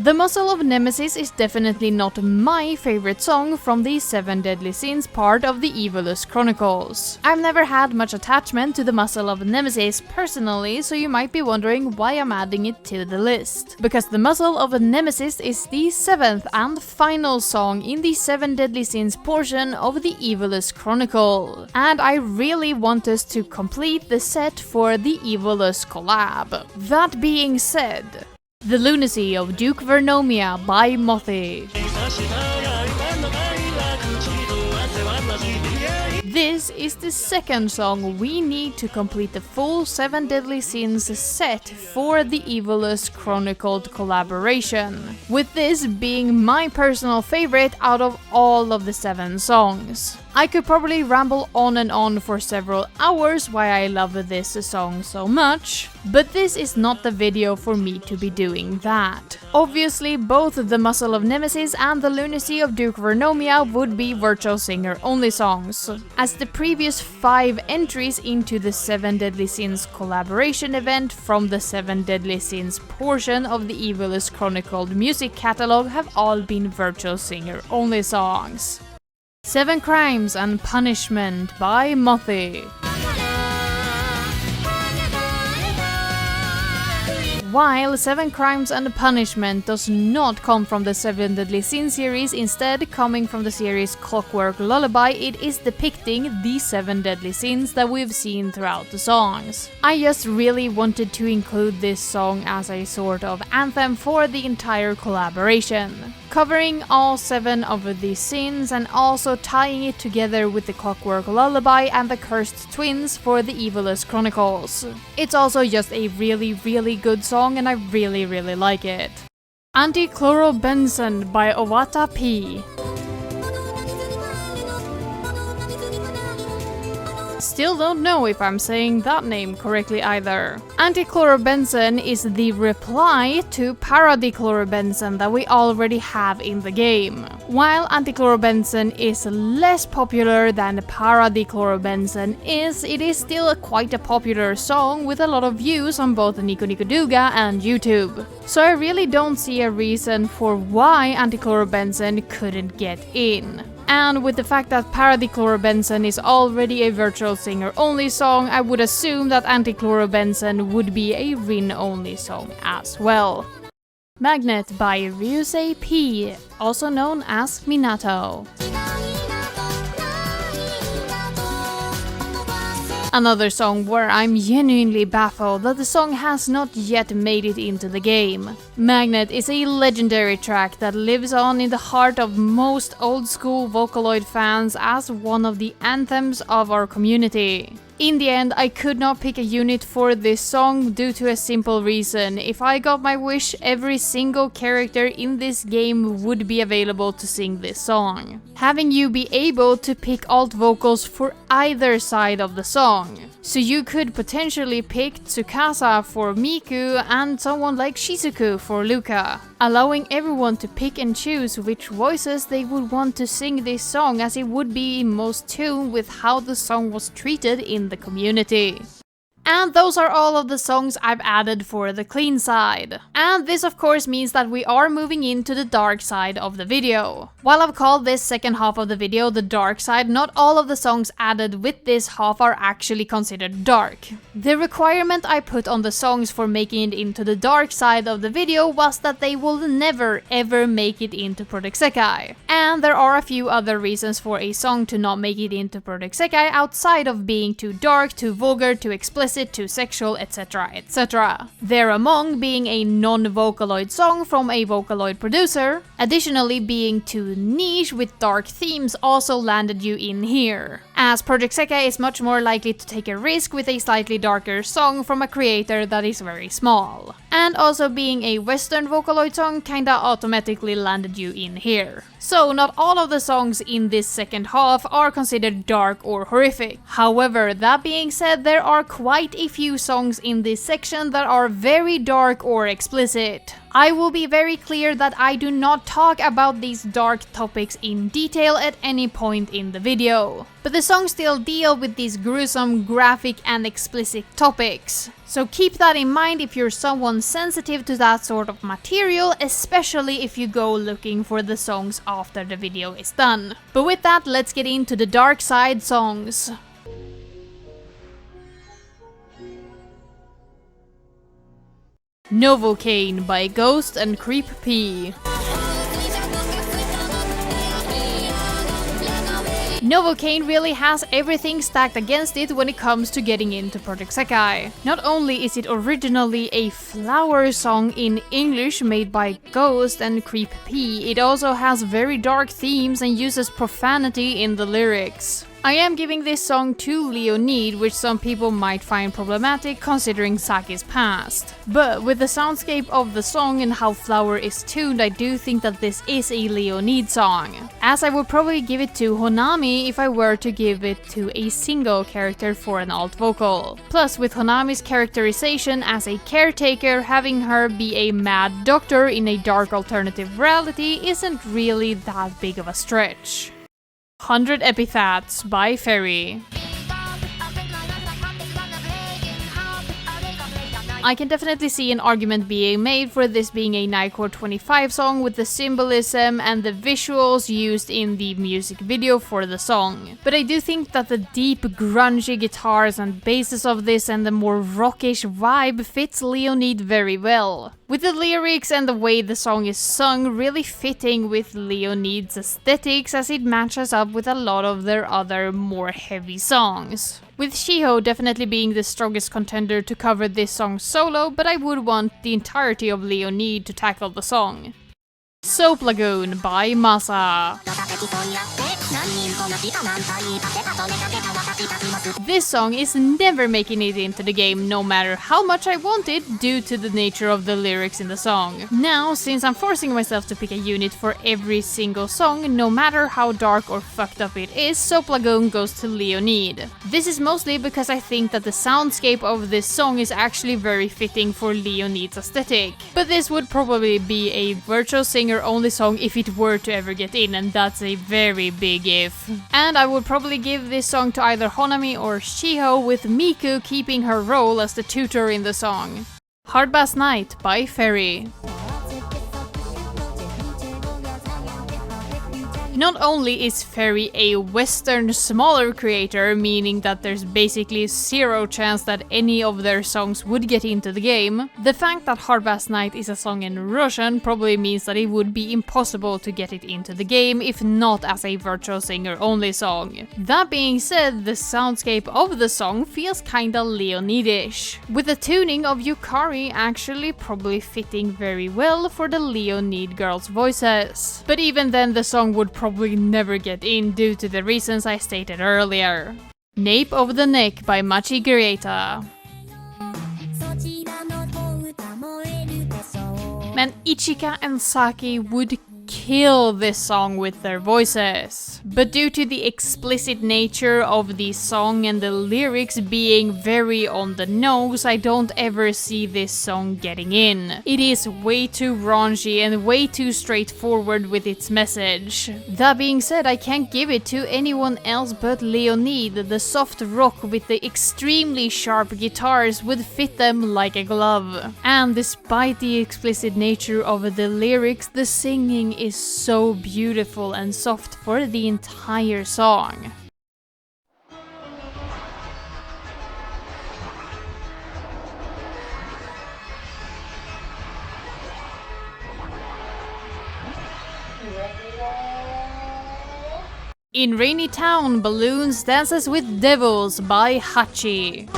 The Muscle of Nemesis is definitely not my favorite song from the 7 Deadly Sins part of the Evilus Chronicles. I've never had much attachment to the Muscle of Nemesis personally, so you might be wondering why I'm adding it to the list. Because the Muscle of Nemesis is the 7th and final song in the 7 Deadly Sins portion of the Evilus Chronicle. And I really want us to complete the set for the Evilus collab. That being said, The Lunacy of Duke Vernomia by Mothi. This is the second song we need to complete the full 7 Deadly Sins set for the Evilus Chronicled collaboration, with this being my personal favorite out of all of the 7 songs. I could probably ramble on and on for several hours why I love this song so much, but this is not the video for me to be doing that. Obviously, both The Muscle of Nemesis and The Lunacy of Duke Vernomia would be Virutal Singer only songs, as the previous 5 entries into the 7 Deadly Sins collaboration event from the 7 Deadly Sins portion of the Evilus Chronicled music catalog have all been Virutal Singer only songs. 7 Crimes and Punishment by Mothi. While 7 Crimes and Punishment does not come from the 7 Deadly Sins series, instead coming from the series Clockwork Lullaby, it is depicting the 7 Deadly Sins that we've seen throughout the songs. I just really wanted to include this song as a sort of anthem for the entire collaboration, covering all 7 of these sins and also tying it together with the Clockwork Lullaby and the Cursed Twins for the Evilus Chronicles. It's also just a really good song and I really like it. Antichlorobenzene by Owata P. Still don't know if I'm saying that name correctly either. Antichlorobenzene is the reply to paradichlorobenzene that we already have in the game. While antichlorobenzene is less popular than paradichlorobenzene is, it is still quite a popular song with a lot of views on both Nico Nico Douga and YouTube. So I really don't see a reason for why antichlorobenzene couldn't get in. And with the fact that paradichlorobenzene is already a Virutal Singer only song, I would assume that antichlorobenzene would be a Rin only song as well. Magnet by Ryusei P, also known as Minato. Another song where I'm genuinely baffled that the song has not yet made it into the game. Magnet is a legendary track that lives on in the heart of most old school Vocaloid fans as one of the anthems of our community. In the end, I could not pick a unit for this song due to a simple reason. If I got my wish, every single character in this game would be available to sing this song, having you be able to pick alt vocals for either side of the song. So you could potentially pick Tsukasa for Miku and someone like Shizuku for Luca, allowing everyone to pick and choose which voices they would want to sing this song, as it would be in most tune with how the song was treated in the community. And those are all of the songs I've added for the clean side. And this of course means that we are moving into the dark side of the video. While I've called this second half of the video the dark side, not all of the songs added with this half are actually considered dark. The requirement I put on the songs for making it into the dark side of the video was that they will never ever make it into Project Sekai. And there are a few other reasons for a song to not make it into Project Sekai outside of being too dark, too vulgar, too explicit, too sexual, etc, etc. There among being a non-Vocaloid song from a Vocaloid producer, additionally being too niche with dark themes also landed you in here, as Project Sekai is much more likely to take a risk with a slightly darker song from a creator that is very small. And also being a Western Vocaloid song kinda automatically landed you in here. So not all of the songs in this second half are considered dark or horrific. However, that being said, there are quite a few songs in this section that are very dark or explicit. I will be very clear that I do not talk about these dark topics in detail at any point in the video, but the songs still deal with these gruesome, graphic and explicit topics. So keep that in mind if you're someone sensitive to that sort of material, especially if you go looking for the songs after the video is done. But with that, let's get into the dark side songs. Novocaine by Ghost and Creep P. Novocaine really has everything stacked against it when it comes to getting into Project Sekai. Not only is it originally a flower song in English made by Ghost and Creep P, it also has very dark themes and uses profanity in the lyrics. I am giving this song to Leonid, which some people might find problematic considering Saki's past. But with the soundscape of the song and how Flower is tuned, I do think that this is a Leonid song, as I would probably give it to Honami if I were to give it to a single character for an alt vocal. Plus, with Honami's characterization as a caretaker, having her be a mad doctor in a dark alternative reality isn't really that big of a stretch. 100 Epithets by Fairy. I can definitely see an argument being made for this being a Nightcord 25 song with the symbolism and the visuals used in the music video for the song. But I do think that the deep grungy guitars and basses of this and the more rockish vibe fits Leonid very well, with the lyrics and the way the song is sung really fitting with Leonid's aesthetics, as it matches up with a lot of their other more heavy songs. With Shiho definitely being the strongest contender to cover this song solo, but I would want the entirety of Leonid to tackle the song. Soap Lagoon by Masa. This song is never making it into the game, no matter how much I want it, due to the nature of the lyrics in the song. Now, since I'm forcing myself to pick a unit for every single song, no matter how dark or fucked up it is, Soap Lagoon goes to Leonid. This is mostly because I think that the soundscape of this song is actually very fitting for Leonid's aesthetic. But this would probably be a Virutal Singer only song if it were to ever get in, and that's a very big if. And I would probably give this song to either Honami or Shiho, with Miku keeping her role as the tutor in the song. Hardbass Night by Fairy. Not only is Fairy a Western smaller creator, meaning that there's basically zero chance that any of their songs would get into the game, the fact that Hardbass Night is a song in Russian probably means that it would be impossible to get it into the game if not as a Virutal Singer only song. That being said, the soundscape of the song feels kinda Leonidish, with the tuning of Yukari actually probably fitting very well for the Leonid girls' voices. But even then, the song would probably never get in due to the reasons I stated earlier. Nape of the Neck by Machi Grieta. Man, Ichika and Saki would kill this song with their voices. But due to the explicit nature of the song and the lyrics being very on the nose, I don't ever see this song getting in. It is way too raunchy and way too straightforward with its message. That being said, I can't give it to anyone else but Leonid. The soft rock with the extremely sharp guitars would fit them like a glove. And despite the explicit nature of the lyrics, the singing is so beautiful and soft for the entire song. In Rainy Town, Balloons Dances with Devils by Hachi.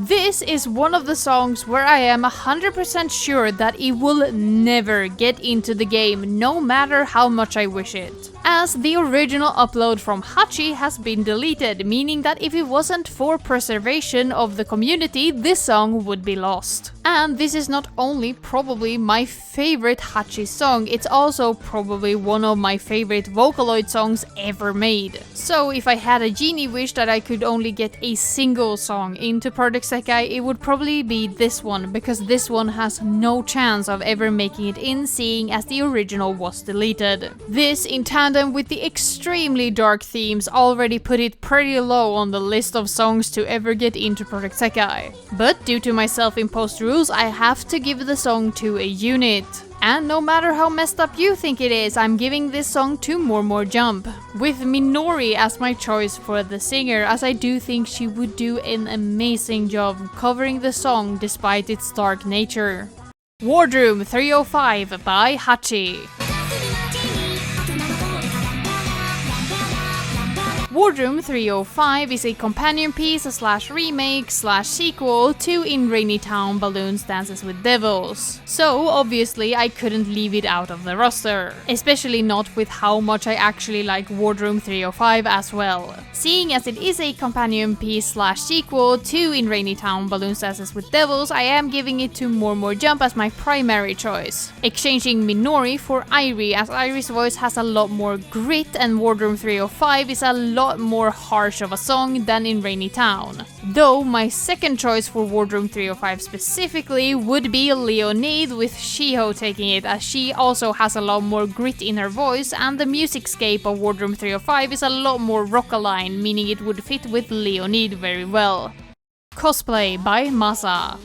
This is one of the songs where I am 100% sure that it will never get into the game, no matter how much I wish it. as the original upload from Hachi has been deleted, meaning that if it wasn't for preservation of the community, this song would be lost. And this is not only probably my favorite Hachi song, it's also probably one of my favorite Vocaloid songs ever made. So if I had a genie wish that I could only get a single song into Project Sekai, it would probably be this one, because this one has no chance of ever making it in, seeing as the original was deleted. This, in tandem with the extremely dark themes, already put it pretty low on the list of songs to ever get into Project Sekai. But due to my self-imposed rules, I have to give the song to a unit. And no matter how messed up you think it is, I'm giving this song to More Jump, with Minori as my choice for the singer, as I do think she would do an amazing job covering the song despite its dark nature. Wardroom 305 by Hachi. Wardroom 305 is a companion piece / remake / sequel to In Rainy Town Balloons Dances with Devils. So obviously I couldn't leave it out of the roster, especially not with how much I actually like Wardroom 305 as well. Seeing as it is a companion piece / sequel to In Rainy Town Balloons Dances with Devils, I am giving it to More Jump as my primary choice, exchanging Minori for Airi, as Airi's voice has a lot more grit and Wardroom 305 is a lot more harsh of a song than In Rainy Town. Though my second choice for Wardroom 305 specifically would be Leonid, with Shiho taking it, as she also has a lot more grit in her voice and the musicscape of Wardroom 305 is a lot more rock-aligned, meaning it would fit with Leonid very well. Cosplay by Masa.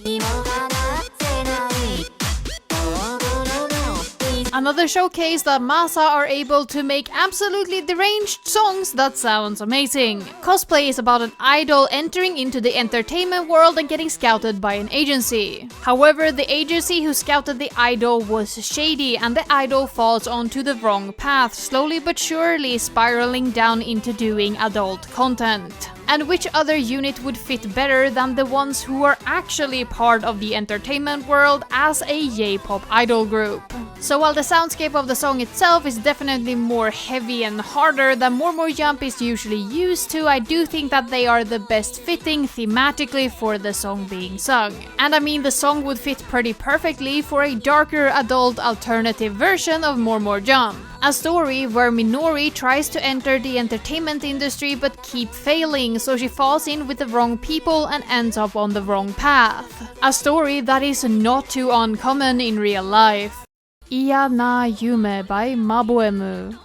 Another showcase that Masa are able to make absolutely deranged songs that sounds amazing. Cosplay is about an idol entering into the entertainment world and getting scouted by an agency. However, the agency who scouted the idol was shady and the idol falls onto the wrong path, slowly but surely spiraling down into doing adult content. And which other unit would fit better than the ones who are actually part of the entertainment world as a J-pop idol group? So while the soundscape of the song itself is definitely more heavy and harder than More Jump is usually used to, I do think that they are the best fitting thematically for the song being sung. And I mean, the song would fit pretty perfectly for a darker adult alternative version of More Jump. A story where Minori tries to enter the entertainment industry but keep failing, so she falls in with the wrong people and ends up on the wrong path. A story that is not too uncommon in real life. Iya na Yume by Maboemu.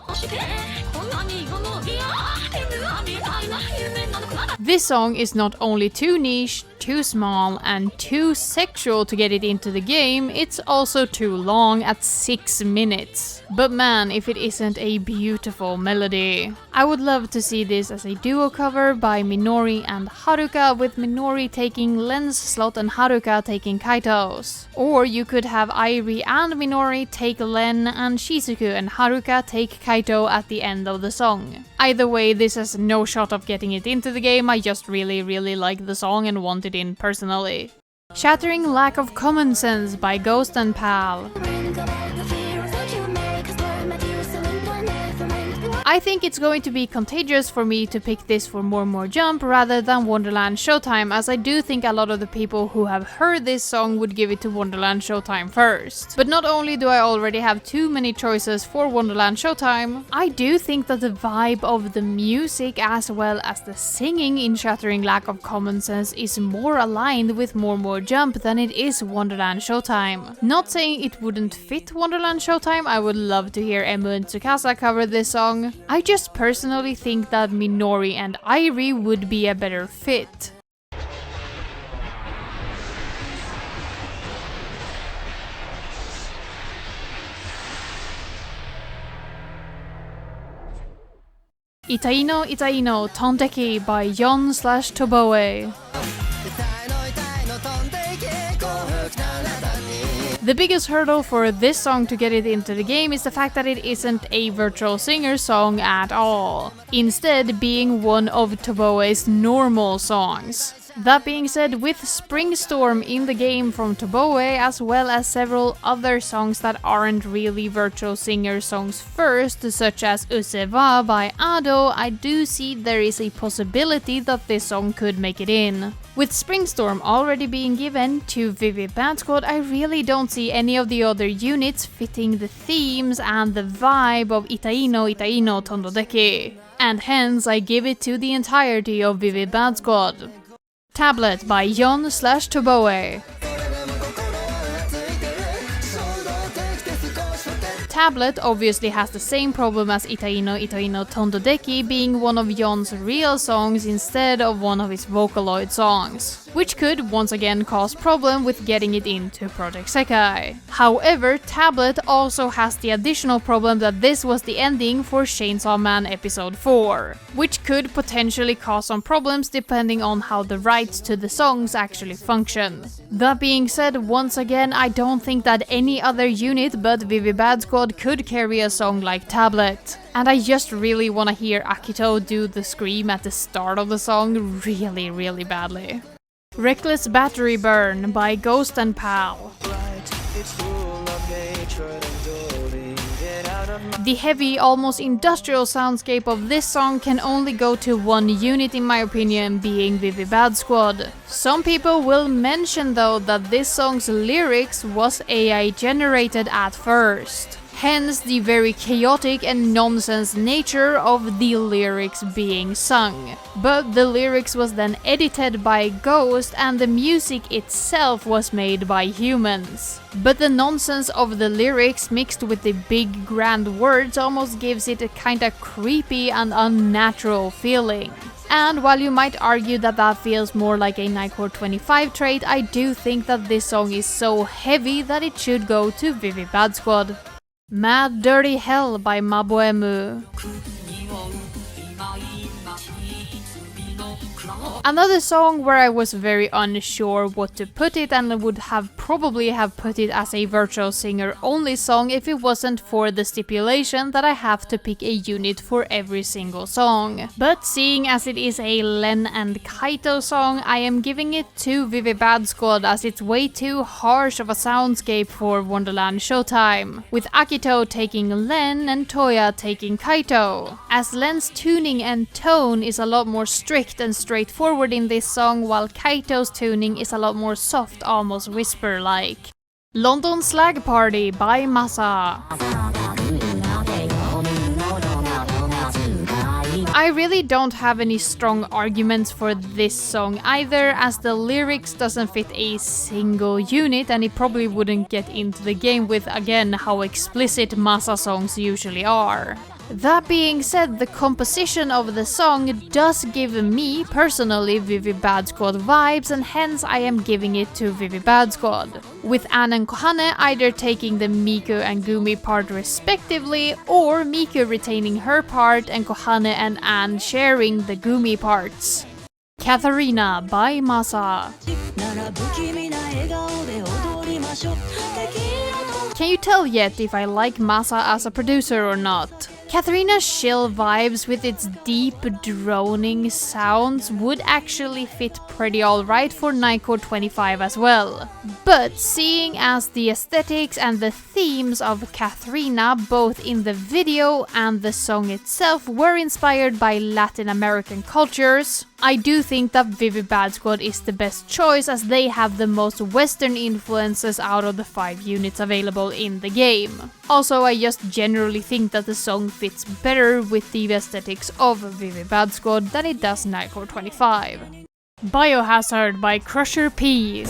This song is not only too niche, too small, and too sexual to get it into the game, it's also too long at 6 minutes. But man, if it isn't a beautiful melody. I would love to see this as a duo cover by Minori and Haruka, with Minori taking Len's slot and Haruka taking Kaito's. Or you could have Airi and Minori take Len and Shizuku and Haruka take Kaito at the end of the song. Either way, this has no shot of getting it into the game, I just really like the song and want it in personally. Shattering Lack of Common Sense by Ghost and Pal. I think it's going to be contagious for me to pick this for More Jump rather than Wonderland Showtime, as I do think a lot of the people who have heard this song would give it to Wonderland Showtime first. But not only do I already have too many choices for Wonderland Showtime, I do think that the vibe of the music as well as the singing in Shattering Lack of Common Sense is more aligned with More Jump than it is Wonderland Showtime. Not saying it wouldn't fit Wonderland Showtime, I would love to hear Emu and Tsukasa cover this song. I just personally think that Minori and Airi would be a better fit. Itaino Itaino Tondeki by Yon/Toboe. The biggest hurdle for this song to get it into the game is the fact that it isn't a Virutal Singer song at all, instead being one of Toboe's normal songs. That being said, with Springstorm in the game from Toboe, as well as several other songs that aren't really Virtual Singer songs first, such as Useva by Ado, I do see there is a possibility that this song could make it in. With Springstorm already being given to Vivi Bad Squad, I really don't see any of the other units fitting the themes and the vibe of Itaino Itaino Tondodeki. And hence I give it to the entirety of Vivi Bad Squad. Tablet by Yon/Toboe. Tablet obviously has the same problem as Itaino Itaino Tondodeki, being one of Yon's real songs instead of one of his Vocaloid songs, which could once again cause problem with getting it into Project Sekai. However, Tablet also has the additional problem that this was the ending for Chainsaw Man episode 4, which could potentially cause some problems depending on how the rights to the songs actually function. That being said, once again, I don't think that any other unit but Vivi Bad Squad could carry a song like Tablet. And I just really wanna hear Akito do the scream at the start of the song really badly. Reckless Battery Burn by Ghost and Pal. The heavy, almost industrial soundscape of this song can only go to one unit in my opinion, being Vivi Bad Squad. Some people will mention though that this song's lyrics was AI generated at first. Hence the very chaotic and nonsense nature of the lyrics being sung. But the lyrics was then edited by Ghost and the music itself was made by humans. But the nonsense of the lyrics mixed with the big grand words almost gives it a kinda creepy and unnatural feeling. And while you might argue that that feels more like a Nightcord 25 trait, I do think that this song is so heavy that it should go to Vivi Bad Squad. Mad Dirty Hell by Maboemu. Another song where I was very unsure what to put it and would probably have put it as a Virtual Singer only song if it wasn't for the stipulation that I have to pick a unit for every single song. But seeing as it is a Len and Kaito song, I am giving it to Vivi Bad Squad as it's way too harsh of a soundscape for Wonderland Showtime, with Akito taking Len and Toya taking Kaito, as Len's tuning and tone is a lot more strict and straightforward in this song, while Kaito's tuning is a lot more soft, almost whisper-like. London Slag Party by Masa. I really don't have any strong arguments for this song either, as the lyrics doesn't fit a single unit and it probably wouldn't get into the game with, again, how explicit Masa songs usually are. That being said, the composition of the song does give me, personally, Vivi Bad Squad vibes, and hence I am giving it to Vivi Bad Squad, with Anne and Kohane either taking the Miku and Gumi part respectively, or Miku retaining her part and Kohane and Anne sharing the Gumi parts. Katharina by Masa. Can you tell yet if I like Masa as a producer or not? Katharina's chill vibes with its deep droning sounds would actually fit pretty alright for Nightcord 25 as well. But seeing as the aesthetics and the themes of Katharina, both in the video and the song itself, were inspired by Latin American cultures, I do think that Vivi Bad Squad is the best choice as they have the most Western influences out of the 5 units available in the game. Also, I just generally think that the song fits better with the aesthetics of Vivi Bad Squad than it does Nightcord 25. Biohazard by Crusher P.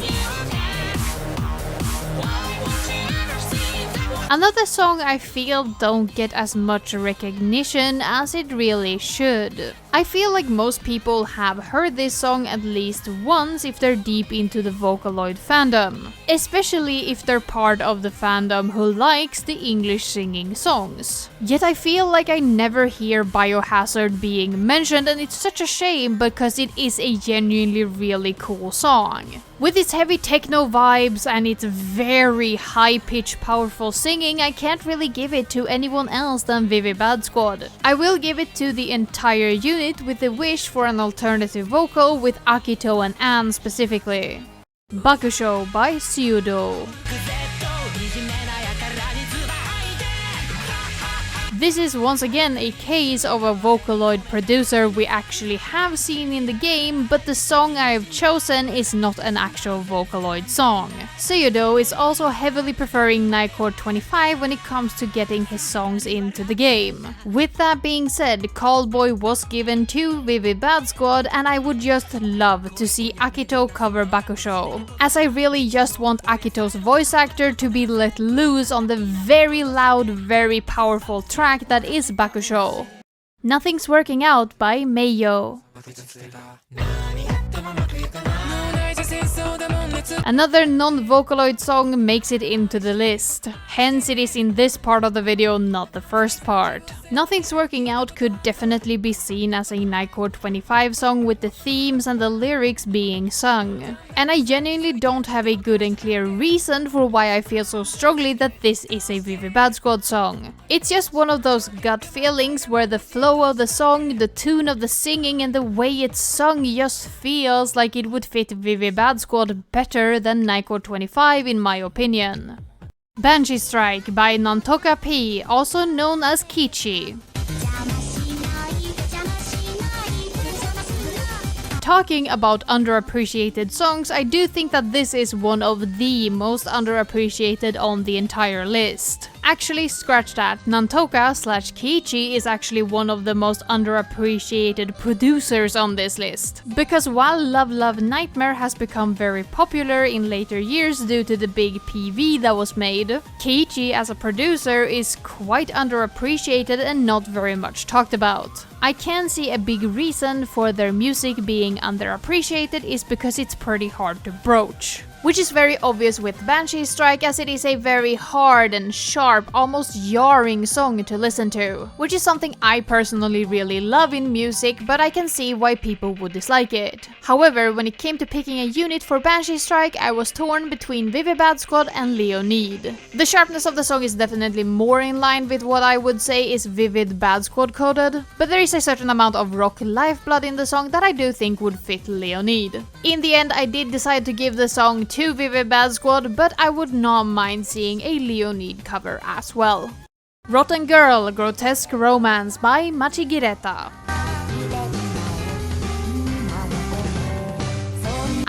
Another song I feel don't get as much recognition as it really should. I feel like most people have heard this song at least once if they're deep into the Vocaloid fandom, especially if they're part of the fandom who likes the English singing songs. Yet I feel like I never hear Biohazard being mentioned, and it's such a shame because it is a genuinely really cool song. With its heavy techno vibes and its very high-pitched powerful singing, I can't really give it to anyone else than Vivi Bad Squad. I will give it to the entire unit with the wish for an alternative vocal with Akito and Anne specifically. Bakusho by Pseudo. This is once again a case of a Vocaloid producer we actually have seen in the game, but the song I have chosen is not an actual Vocaloid song. Pseudo is also heavily preferring Nightcord 25 when it comes to getting his songs into the game. With that being said, Callboy was given to Vivi Bad Squad, and I would just love to see Akito cover Bakusho, as I really just want Akito's voice actor to be let loose on the very loud, very powerful track that is Bakusho. Nothing's Working Out by Mayo. Another non-Vocaloid song makes it into the list, hence it is in this part of the video, not the first part. Nothing's Working Out could definitely be seen as a Nightcord 25 song with the themes and the lyrics being sung. And I genuinely don't have a good and clear reason for why I feel so strongly that this is a Vivi Bad Squad song. It's just one of those gut feelings where the flow of the song, the tune of the singing and the way it's sung just feels like it would fit Vivi Bad Squad better than Nightcord 25 in my opinion. Banshee Strike by Nantoka P, also known as Kichi. Talking about underappreciated songs, I do think that this is one of the most underappreciated on the entire list. Actually, scratch that, Nantoka/Kiichi is actually one of the most underappreciated producers on this list. Because while Love Love Nightmare has become very popular in later years due to the big PV that was made, Kiichi as a producer is quite underappreciated and not very much talked about. I can see a big reason for their music being underappreciated is because it's pretty hard to broach. Which is very obvious with Banshee Strike, as it is a very hard and sharp, almost jarring song to listen to. Which is something I personally really love in music, but I can see why people would dislike it. However, when it came to picking a unit for Banshee Strike, I was torn between Vivi Bad Squad and Leonid. The sharpness of the song is definitely more in line with what I would say is Vivid Bad Squad coded, but there is a certain amount of rock lifeblood in the song that I do think would fit Leonid. In the end, I did decide to give the song to Vivi Bad Squad, but I would not mind seeing a Leonid cover as well. Rotten Girl, Grotesque Romance by Machigireta.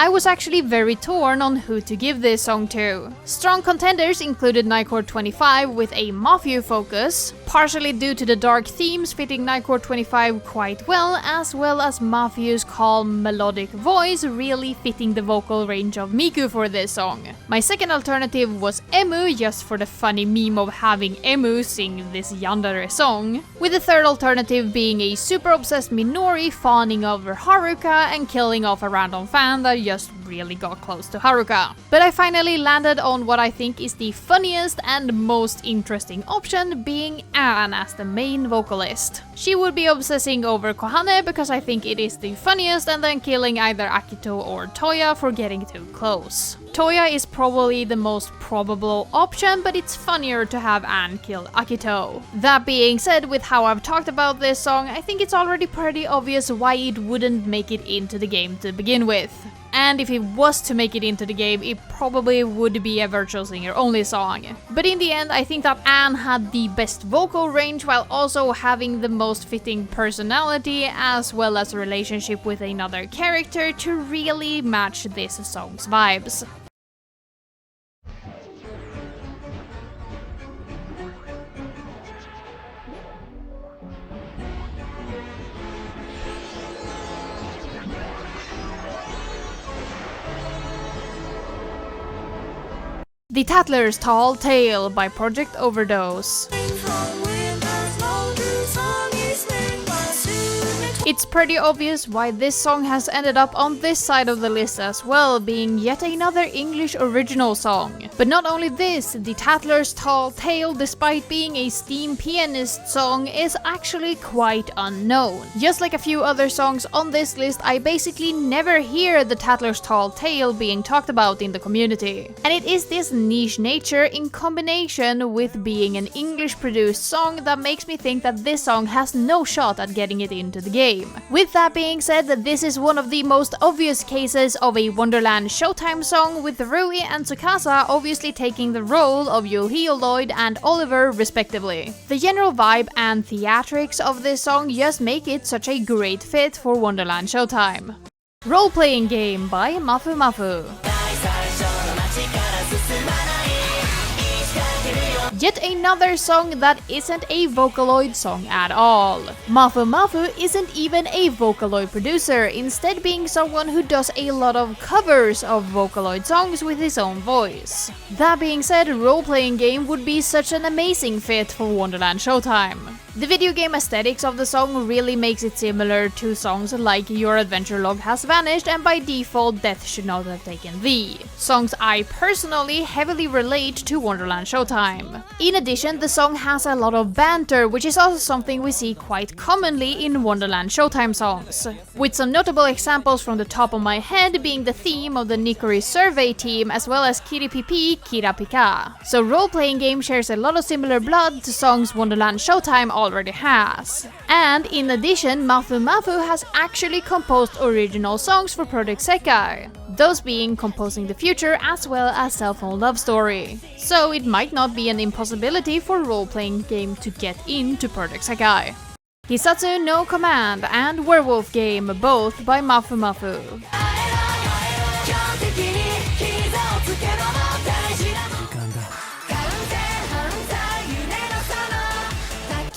I was actually very torn on who to give this song to. Strong contenders included Nightcord 25 with a Mafia focus, partially due to the dark themes fitting Nightcord 25 quite well as Mafia's calm melodic voice really fitting the vocal range of Miku for this song. My second alternative was Emu, just for the funny meme of having Emu sing this yandere song, with the third alternative being a super obsessed Minori fawning over Haruka and killing off a random fan that just really got close to Haruka. But I finally landed on what I think is the funniest and most interesting option, being Anne as the main vocalist. She would be obsessing over Kohane because I think it is the funniest, and then killing either Akito or Toya for getting too close. Toya is probably the most probable option, but it's funnier to have Anne kill Akito. That being said, with how I've talked about this song, I think it's already pretty obvious why it wouldn't make it into the game to begin with. And if it was to make it into the game, it probably would be a Virutal Singer only song. But in the end, I think that Anne had the best vocal range while also having the most fitting personality as well as a relationship with another character to really match this song's vibes. The Tattler's Tall Tale by Project Overdose. It's pretty obvious why this song has ended up on this side of the list as well, being yet another English original song. But not only this, the Tattler's Tall Tale, despite being a Steam pianist song, is actually quite unknown. Just like a few other songs on this list, I basically never hear the Tattler's Tall Tale being talked about in the community. And it is this niche nature in combination with being an English-produced song that makes me think that this song has no shot at getting it into the game. With that being said, this is one of the most obvious cases of a Wonderland Showtime song, with Rui and Tsukasa obviously taking the role of Yulhio Lloyd and Oliver respectively. The general vibe and theatrics of this song just make it such a great fit for Wonderland Showtime. Role-playing game by Mafu Mafu. Yet another song that isn't a Vocaloid song at all. Mafu Mafu isn't even a Vocaloid producer, instead being someone who does a lot of covers of Vocaloid songs with his own voice. That being said, role-playing game would be such an amazing fit for Wonderland Showtime. The video game aesthetics of the song really makes it similar to songs like Your Adventure Log Has Vanished and by default Death Should Not Have Taken Thee. Songs I personally heavily relate to Wonderland Showtime. In addition, the song has a lot of banter, which is also something we see quite commonly in Wonderland Showtime songs. With some notable examples from the top of my head being the theme of the Nikori Survey team as well as Kiri Pipi, Kira Pika. So role-playing game shares a lot of similar blood to songs Wonderland Showtime already has. And in addition, Mafu Mafu has actually composed original songs for Project Sekai, those being Composing the Future as well as Cell Phone Love Story. So it might not be an impossibility for role-playing game to get into Project Sekai. Hisatsu no Command and Werewolf Game, both by Mafu Mafu.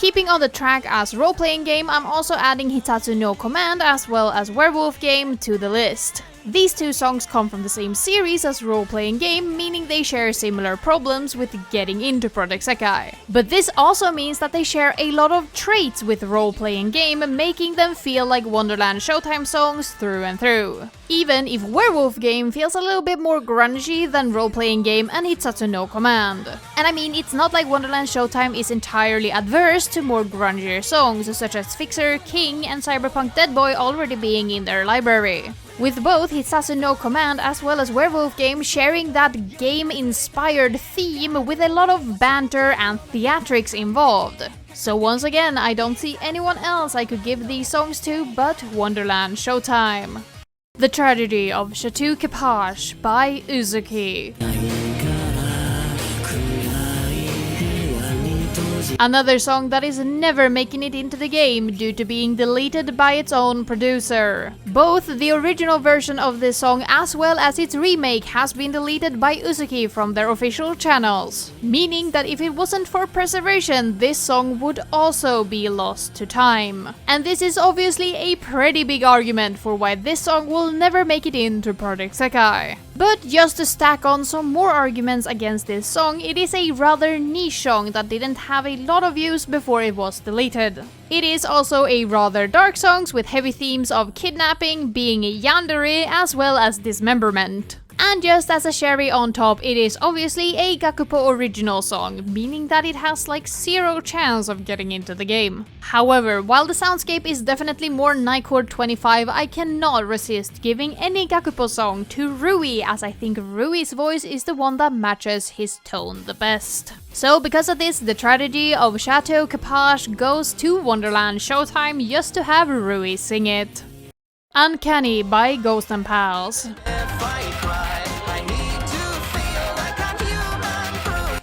Keeping on the track as role-playing game, I'm also adding Hitatsu no Command as well as Werewolf Game to the list. These two songs come from the same series as role-playing game, meaning they share similar problems with getting into Project Sekai. But this also means that they share a lot of traits with role-playing game, making them feel like Wonderland Showtime songs through and through. Even if Werewolf Game feels a little bit more grungy than role-playing game and Hitatsu no Command. And I mean, it's not like Wonderland Showtime is entirely adverse to more grungier songs, such as Fixer, King and Cyberpunk Dead Boy already being in their library. With both Hitatsu no Command as well as Werewolf Game sharing that game-inspired theme with a lot of banter and theatrics involved. So once again, I don't see anyone else I could give these songs to but Wonderland Showtime. The Tragedy of Chateau Capage by Uzuki. Another song that is never making it into the game due to being deleted by its own producer. Both the original version of this song as well as its remake has been deleted by Uzuki from their official channels, meaning that if it wasn't for preservation, this song would also be lost to time. And this is obviously a pretty big argument for why this song will never make it into Project Sekai. But just to stack on some more arguments against this song, it is a rather niche song that didn't have a lot of views before it was deleted. It is also a rather dark song with heavy themes of kidnapping, being a yandere, as well as dismemberment. And just as a cherry on top, it is obviously a Gakupo original song, meaning that it has like zero chance of getting into the game. However, while the soundscape is definitely more Nightcord 25, I cannot resist giving any Gakupo song to Rui, as I think Rui's voice is the one that matches his tone the best. So because of this, the Tragedy of Chateau Capage goes to Wonderland Showtime just to have Rui sing it. Uncanny by Ghost and Pals.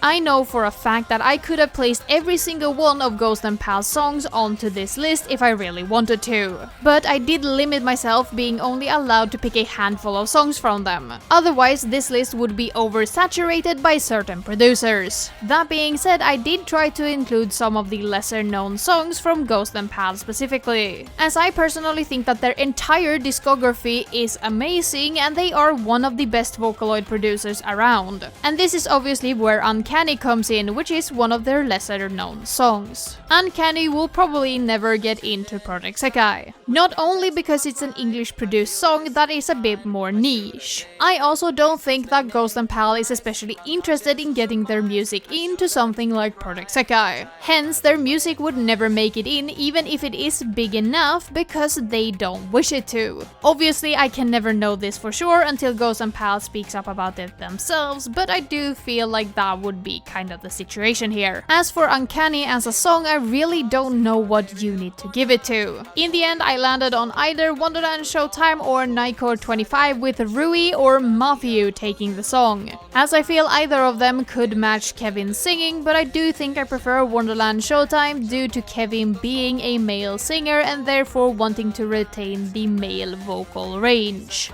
I know for a fact that I could have placed every single one of Ghost and Pals songs onto this list if I really wanted to, but I did limit myself, being only allowed to pick a handful of songs from them. Otherwise, this list would be oversaturated by certain producers. That being said, I did try to include some of the lesser known songs from Ghost and Pals specifically, as I personally think that their entire discography is amazing and they are one of the best Vocaloid producers around. And this is obviously where Uncanny Uncanny comes in, which is one of their lesser known songs. Uncanny will probably never get into Project Sekai. Not only because it's an English produced song that is a bit more niche. I also don't think that Ghost and Pal is especially interested in getting their music into something like Project Sekai. Hence, their music would never make it in even if it is big enough because they don't wish it to. Obviously, I can never know this for sure until Ghost and Pal speaks up about it themselves, but I do feel like that would be kind of the situation here. As for Uncanny as a song, I really don't know what you need to give it to. In the end, I landed on either Wonderland Showtime or Nightcord 25 with Rui or Matthew taking the song, as I feel either of them could match Kevin's singing, but I do think I prefer Wonderland Showtime due to Kevin being a male singer and therefore wanting to retain the male vocal range.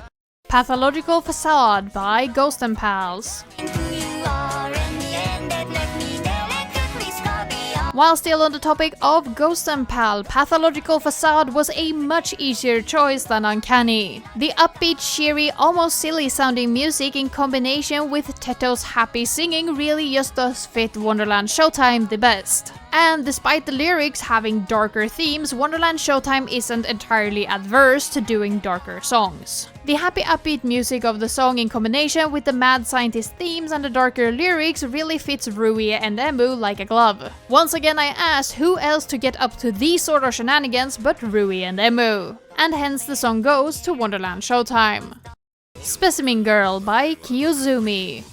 Pathological Facade by Ghost and Pals. While still on the topic of Ghost and Pal, Pathological Facade was a much easier choice than Uncanny. The upbeat, cheery, almost silly sounding music in combination with Teto's happy singing really just does fit Wonderland Showtime the best. And despite the lyrics having darker themes, Wonderland Showtime isn't entirely adverse to doing darker songs. The happy upbeat music of the song in combination with the mad scientist themes and the darker lyrics really fits Rui and Emu like a glove. Once again I asked who else to get up to these sort of shenanigans but Rui and Emu. And hence the song goes to Wonderland Showtime. Specimen Girl by Kiyozumi.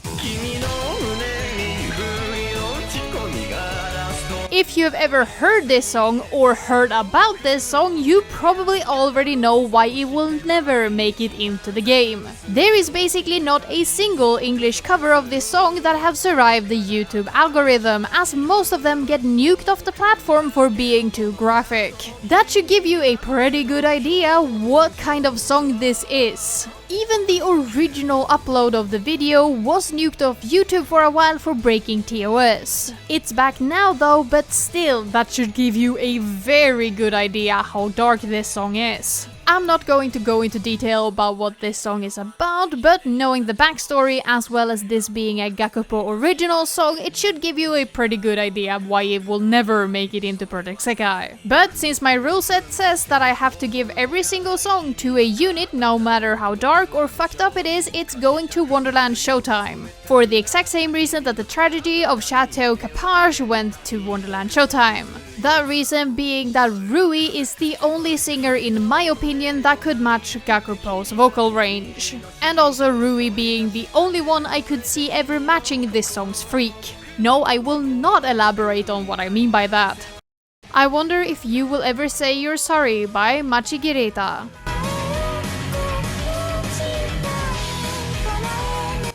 If you've ever heard this song or heard about this song, you probably already know why it will never make it into the game. There is basically not a single English cover of this song that have survived the YouTube algorithm, as most of them get nuked off the platform for being too graphic. That should give you a pretty good idea what kind of song this is. Even the original upload of the video was nuked off YouTube for a while for breaking TOS. It's back now though, but still, that should give you a very good idea how dark this song is. I'm not going to go into detail about what this song is about, but knowing the backstory as well as this being a Gakupo original song, it should give you a pretty good idea why it will never make it into Project Sekai. But since my rule set says that I have to give every single song to a unit, no matter how dark or fucked up it is, it's going to Wonderland Showtime. For the exact same reason that the tragedy of Chateau Capage went to Wonderland Showtime. That reason being that Rui is the only singer in my opinion that could match Gakupo's vocal range. And also Rui being the only one I could see ever matching this song's freak. No, I will not elaborate on what I mean by that. I Wonder If You Will Ever Say You're Sorry by Machigireta.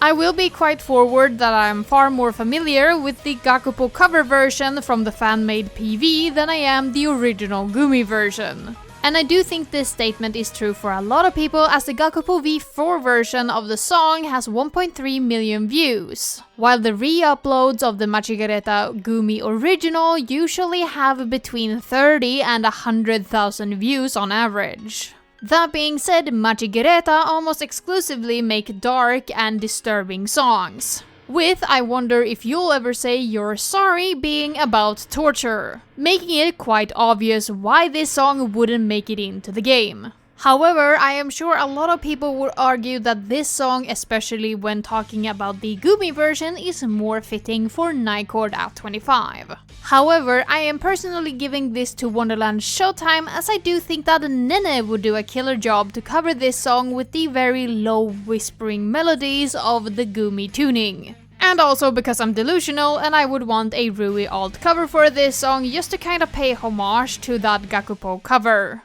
I will be quite forward that I'm far more familiar with the Gakupo cover version from the fan-made PV than I am the original Gumi version. And I do think this statement is true for a lot of people, as the Gakupo V4 version of the song has 1.3 million views, while the re-uploads of the Machigireta Gumi original usually have between 30 and 100,000 views on average. That being said, Machigireta almost exclusively make dark and disturbing songs, with I Wonder If You'll Ever Say You're Sorry being about torture, making it quite obvious why this song wouldn't make it into the game. However, I am sure a lot of people would argue that this song, especially when talking about the Gumi version, is more fitting for Nightcord at 25. However, I am personally giving this to Wonderland Showtime, as I do think that Nene would do a killer job to cover this song with the very low whispering melodies of the Gumi tuning. And also because I'm delusional and I would want a Rui alt cover for this song just to kind of pay homage to that Gakupo cover.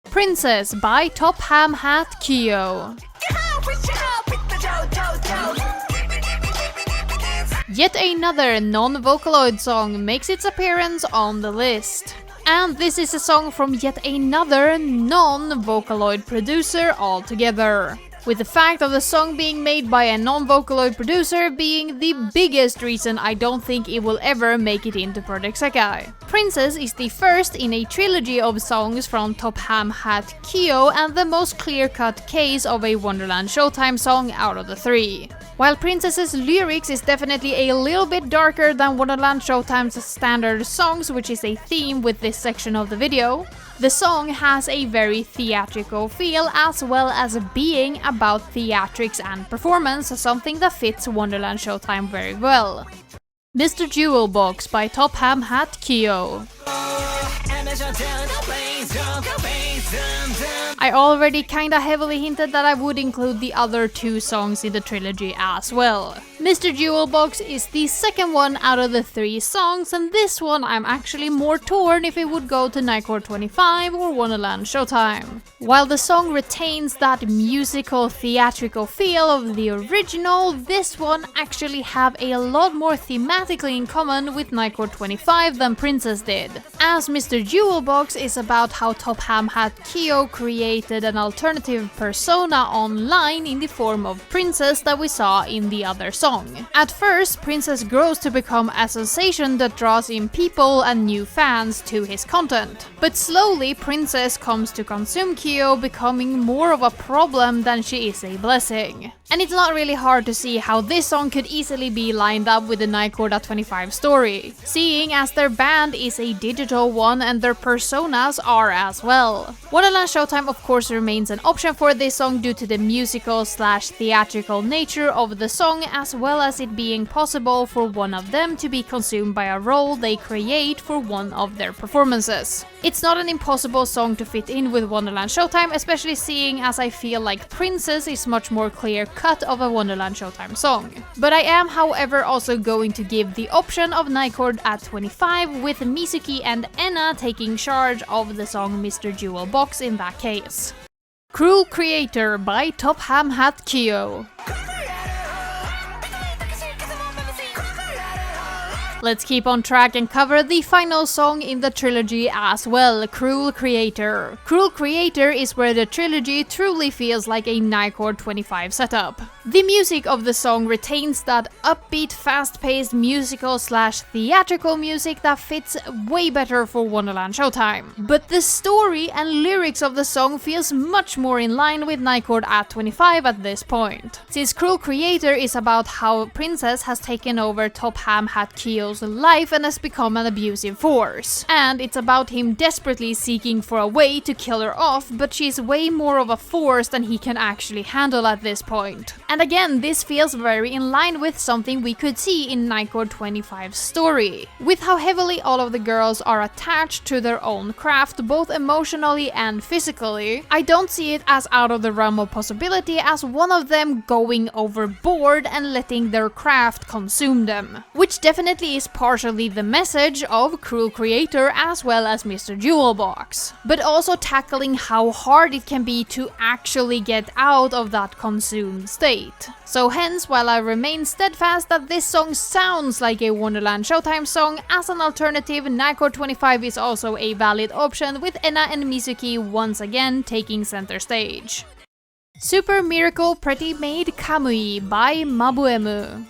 Princess by Top Ham Hat Kyo. Yet another non-Vocaloid song makes its appearance on the list. And this is a song from yet another non-Vocaloid producer altogether, with the fact of the song being made by a non-Vocaloid producer being the biggest reason I don't think it will ever make it into Project Sekai. Princess is the first in a trilogy of songs from Top Ham Hat Kyo and the most clear-cut case of a Wonderland Showtime song out of the three. While Princess's lyrics is definitely a little bit darker than Wonderland Showtime's standard songs, which is a theme with this section of the video, the song has a very theatrical feel as well as being about theatrics and performance, something that fits Wonderland Showtime very well. Mr. Jewel Box by Top Ham Hat Kyo. I already kinda heavily hinted that I would include the other two songs in the trilogy as well. Mr. Jewel Box is the second one out of the 3 songs, and this one I'm actually more torn if it would go to Nightcord 25 or Wonderland Showtime. While the song retains that musical theatrical feel of the original, this one actually have a lot more thematically in common with Nightcord 25 than Princess did, as Mr. Jewel Box is about how Top Ham Hat Kyo created an alternative persona online in the form of Princess that we saw in the other song. At first, Princess grows to become a sensation that draws in people and new fans to his content. But slowly, Princess comes to consume Kyo, becoming more of a problem than she is a blessing. And it's not really hard to see how this song could easily be lined up with the Nightcord 25 story, seeing as their band is a digital one and their personas are as well. Wonderland Showtime of course remains an option for this song due to the musical/theatrical nature of the song, as well as it being possible for one of them to be consumed by a role they create for one of their performances. It's not an impossible song to fit in with Wonderland Showtime, especially seeing as I feel like Princess is much more clear cut of a Wonderland Showtime song. But I am however also going to give the option of Nightcord at 25, with Mizuki and Enna taking charge of the song Mr. Jewel Box in that case. Cruel Creator by Top Ham Hat Kyo. Let's keep on track and cover the final song in the trilogy as well, Cruel Creator. Cruel Creator is where the trilogy truly feels like a Nightcord 25 setup. The music of the song retains that upbeat, fast-paced musical/theatrical music that fits way better for Wonderland Showtime. But the story and lyrics of the song feels much more in line with Nightcord at 25 at this point, since Cruel Creator is about how Princess has taken over Top Ham Hat Kyo's life and has become an abusive force. And it's about him desperately seeking for a way to kill her off, but she's way more of a force than he can actually handle at this point. And again, this feels very in line with something we could see in Nightcord 25's story, with how heavily all of the girls are attached to their own craft, both emotionally and physically. I don't see it as out of the realm of possibility as one of them going overboard and letting their craft consume them, which definitely is partially the message of Cruel Creator as well as Mr. Jewel Box, but also tackling how hard it can be to actually get out of that consumed state. So hence, while I remain steadfast that this song sounds like a Wonderland Showtime song, as an alternative, Nightcord 25 is also a valid option, with Enna and Mizuki once again taking center stage. Super Miracle Pretty Maid Kamui by Mabuemu.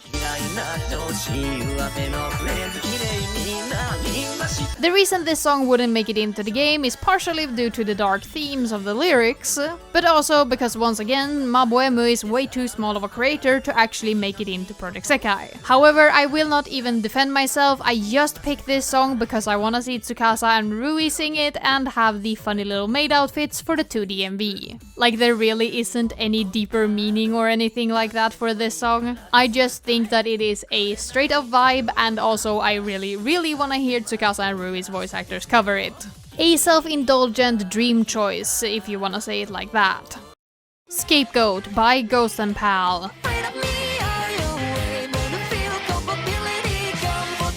The reason this song wouldn't make it into the game is partially due to the dark themes of the lyrics, but also because once again, Mabuemu is way too small of a creator to actually make it into Project Sekai. However, I will not even defend myself, I just picked this song because I wanna see Tsukasa and Rui sing it and have the funny little maid outfits for the 2D MV. Like, there really isn't any deeper meaning or anything like that for this song. I just think that it is a straight up vibe, and also I really wanna hear Tsukasa and Rui's voice actors cover it. A self-indulgent dream choice, if you wanna say it like that. Scapegoat by Ghost and Pal.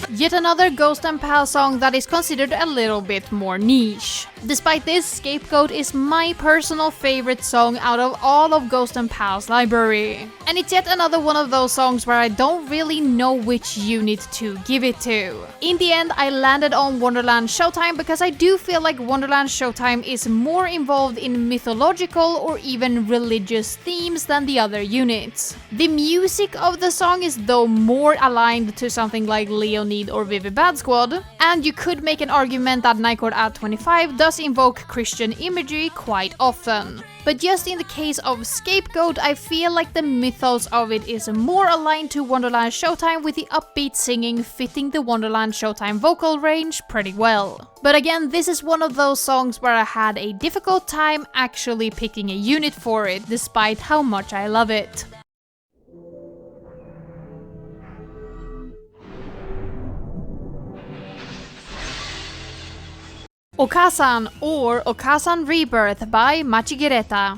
Yet another Ghost and Pal song that is considered a little bit more niche. Despite this, Scapegoat is my personal favorite song out of all of Ghost and Pal's library. And it's yet another one of those songs where I don't really know which unit to give it to. In the end, I landed on Wonderland Showtime because I do feel like Wonderland Showtime is more involved in mythological or even religious themes than the other units. The music of the song is though more aligned to something like Leonid or Vivi Bad Squad, and you could make an argument that Nightcord at 25 does does invoke Christian imagery quite often. But just in the case of Scapegoat, I feel like the mythos of it is more aligned to Wonderland Showtime, with the upbeat singing fitting the Wonderland Showtime vocal range pretty well. But again, this is one of those songs where I had a difficult time actually picking a unit for it, despite how much I love it. Okasan or Okasan Rebirth by Machigireta.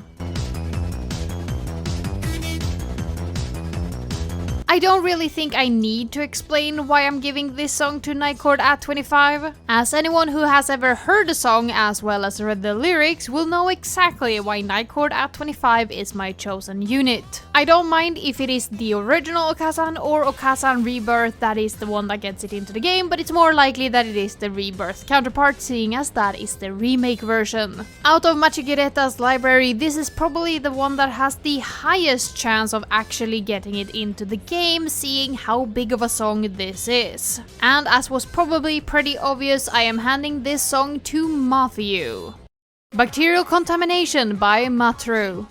I don't really think I need to explain why I'm giving this song to Nightcord at 25, as anyone who has ever heard the song as well as read the lyrics will know exactly why Nightcord at 25 is my chosen unit. I don't mind if it is the original Okasan or Okasan Rebirth that is the one that gets it into the game, but it's more likely that it is the Rebirth counterpart, seeing as that is the remake version. Out of Machigireta's library, this is probably the one that has the highest chance of actually getting it into the game, seeing how big of a song this is. And as was probably pretty obvious, I am handing this song to Matthew. Bacterial Contamination by Matru.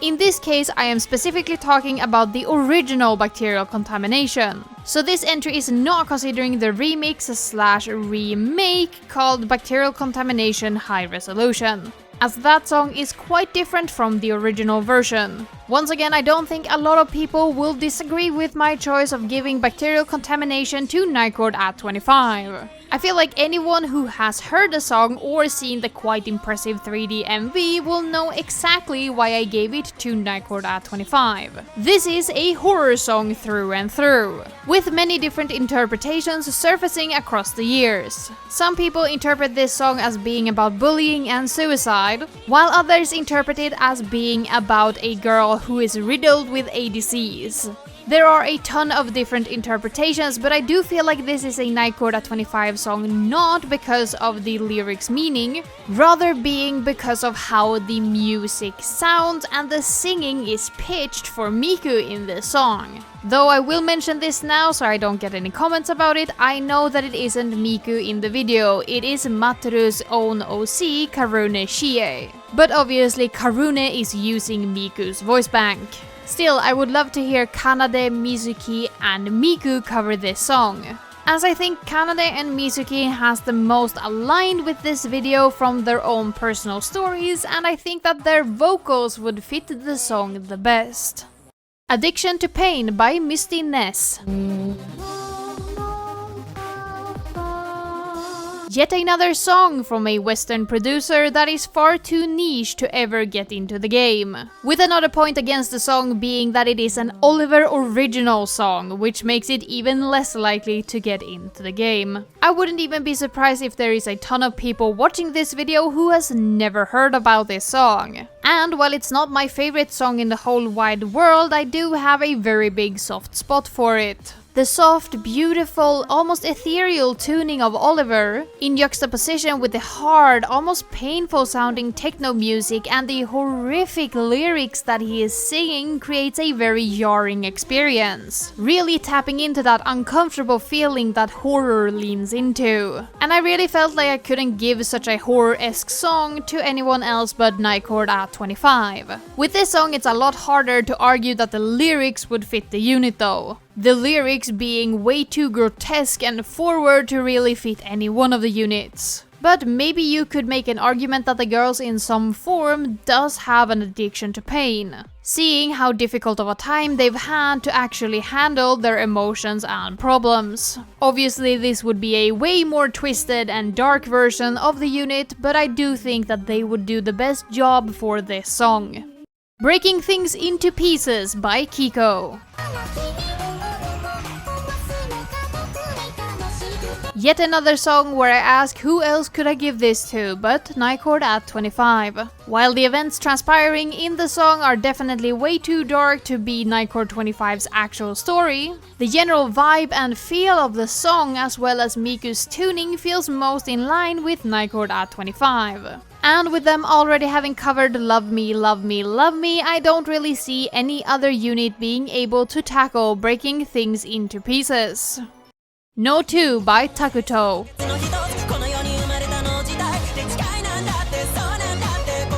In this case, I am specifically talking about the original Bacterial Contamination. So this entry is not considering the remix/remake called Bacterial Contamination High Resolution, as that song is quite different from the original version. Once again, I don't think a lot of people will disagree with my choice of giving Bacterial Contamination to Nightcord at 25. I feel like anyone who has heard the song or seen the quite impressive 3D MV will know exactly why I gave it to Nightcord at 25. This is a horror song through and through, with many different interpretations surfacing across the years. Some people interpret this song as being about bullying and suicide, while others interpret it as being about a girl who is riddled with a disease. There are a ton of different interpretations, but I do feel like this is a Nightcord at 25 song not because of the lyrics meaning, rather being because of how the music sounds and the singing is pitched for Miku in this song. Though I will mention this now so I don't get any comments about it, I know that it isn't Miku in the video, it is Matru's own OC, Karune Shie. But obviously Karune is using Miku's voice bank. Still, I would love to hear Kanade, Mizuki and Miku cover this song, as I think Kanade and Mizuki has the most aligned with this video from their own personal stories, and I think that their vocals would fit the song the best. Addiction to Pain by Misty Ness. Yet another song from a Western producer that is far too niche to ever get into the game. With another point against the song being that it is an Oliver original song, which makes it even less likely to get into the game. I wouldn't even be surprised if there is a ton of people watching this video who has never heard about this song. And while it's not my favorite song in the whole wide world, I do have a very big soft spot for it. The soft, beautiful, almost ethereal tuning of Oliver, in juxtaposition with the hard, almost painful sounding techno music and the horrific lyrics that he is singing, creates a very jarring experience, really tapping into that uncomfortable feeling that horror leans into. And I really felt like I couldn't give such a horror-esque song to anyone else but Nightcord at 25. With this song, it's a lot harder to argue that the lyrics would fit the unit though. The lyrics being way too grotesque and forward to really fit any one of the units. But maybe you could make an argument that the girls in some form does have an addiction to pain, seeing how difficult of a time they've had to actually handle their emotions and problems. Obviously this would be a way more twisted and dark version of the unit, but I do think that they would do the best job for this song. Breaking Things into Pieces by Kiko. Yet another song where I ask who else could I give this to but Nightcord at 25. While the events transpiring in the song are definitely way too dark to be Nightcord 25's actual story, the general vibe and feel of the song as well as Miku's tuning feels most in line with Nightcord at 25. And with them already having covered Love Me, Love Me, Love Me, I don't really see any other unit being able to tackle Breaking Things into Pieces. No 2 by Takuto.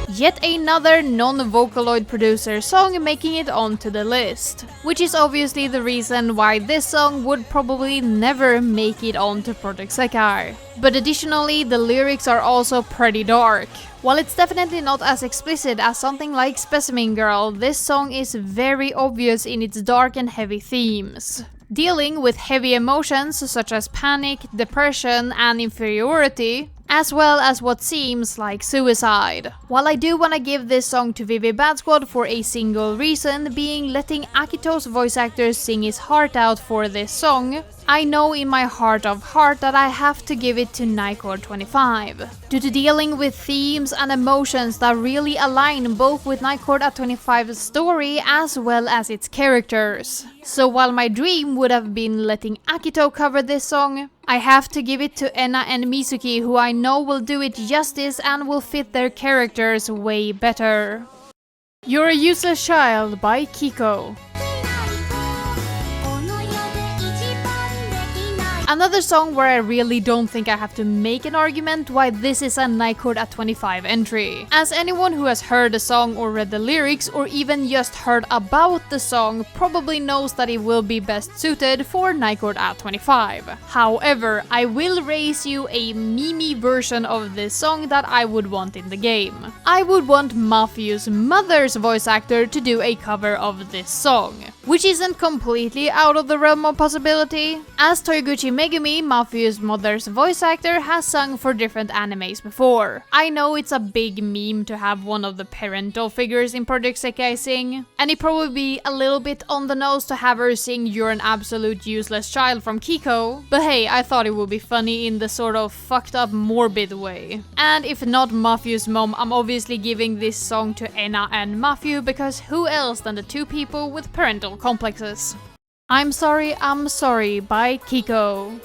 Yet another non-Vocaloid producer song making it onto the list, which is obviously the reason why this song would probably never make it onto Project Sekai. But additionally, the lyrics are also pretty dark. While it's definitely not as explicit as something like Specimen Girl, this song is very obvious in its dark and heavy themes. Dealing with heavy emotions such as panic, depression, and inferiority, as well as what seems like suicide. While I do want to give this song to Vivi Bad Squad for a single reason, being letting Akito's voice actor sing his heart out for this song, I know in my heart of heart that I have to give it to Nightcord 25. Due to dealing with themes and emotions that really align both with Nightcord at 25's story as well as its characters. So while my dream would have been letting Akito cover this song, I have to give it to Enna and Mizuki, who I know will do it justice and will fit their characters way better. You're a Useless Child by Kiko. Another song where I really don't think I have to make an argument why this is a Nightcord at 25 entry. As anyone who has heard the song or read the lyrics or even just heard about the song probably knows that it will be best suited for Nightcord at 25. However, I will raise you a meme version of this song that I would want in the game. I would want Mafio's mother's voice actor to do a cover of this song, which isn't completely out of the realm of possibility, as Toyoguchi Megumi, Mafio's mother's voice actor, has sung for different animes before. I know it's a big meme to have one of the parental figures in Project Sekai sing, and it'd probably be a little bit on the nose to have her sing You're an Absolute Useless Child from Kiko, but hey, I thought it would be funny in the sort of fucked up morbid way. And if not Mafio's mom, I'm obviously giving this song to Enna and Mafio, because who else than the two people with parental complexes? I'm Sorry by Kiko.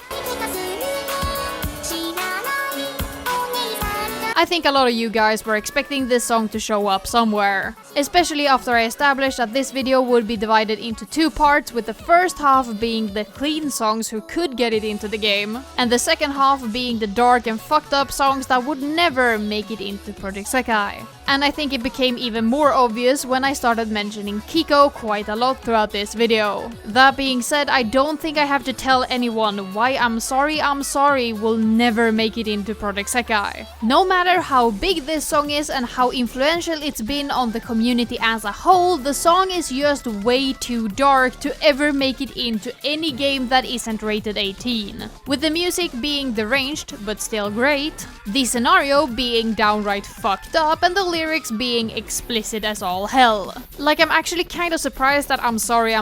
I think a lot of you guys were expecting this song to show up somewhere, especially after I established that this video would be divided into two parts, with the first half being the clean songs who could get it into the game, and the second half being the dark and fucked up songs that would never make it into Project Sekai. And I think it became even more obvious when I started mentioning Kiko quite a lot throughout this video. That being said, I don't think I have to tell anyone why I'm Sorry will never make it into Project Sekai. No matter how big this song is and how influential it's been on the community as a whole, the song is just way too dark to ever make it into any game that isn't rated 18. With the music being deranged, but still great, the scenario being downright fucked up, and the lyrics being explicit as all hell. Like, I'm actually kind of surprised that I'm Sorry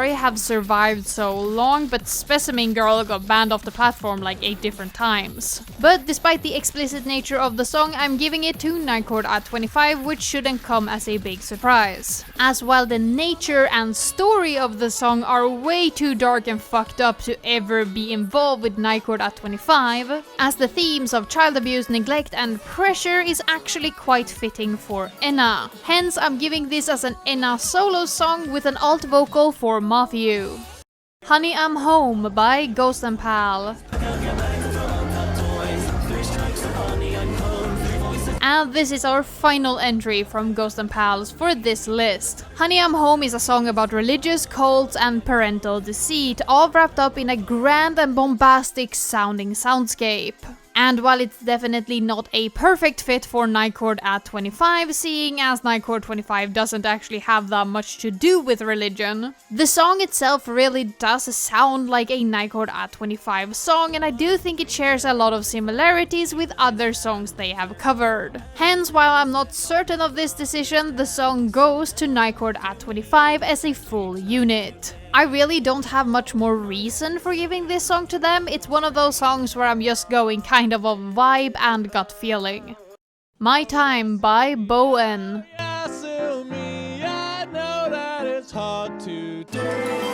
have survived so long, but Specimen Girl got banned off the platform like 8 different times. But despite the explicit nature of the song, I'm giving it to Nightcord at 25, which shouldn't come as a big surprise. As while the nature and story of the song are way too dark and fucked up to ever be involved with Nightcord at 25, as the themes of child abuse, neglect, and pressure is actually quite fitting for Enna. Hence, I'm giving this as an Enna solo song with an alt vocal for Mafio. Honey I'm Home by Ghost and Pal. And this is our final entry from Ghost and Pals for this list. Honey I'm Home is a song about religious cults and parental deceit, all wrapped up in a grand and bombastic sounding soundscape. And while it's definitely not a perfect fit for Nightcord at 25, seeing as Nightcord 25 doesn't actually have that much to do with religion, the song itself really does sound like a Nightcord at 25 song, and I do think it shares a lot of similarities with other songs they have covered. Hence, while I'm not certain of this decision, the song goes to Nightcord at 25 as a full unit. I really don't have much more reason for giving this song to them. It's one of those songs where I'm just going kind of a vibe and gut feeling. My Time by Bowen.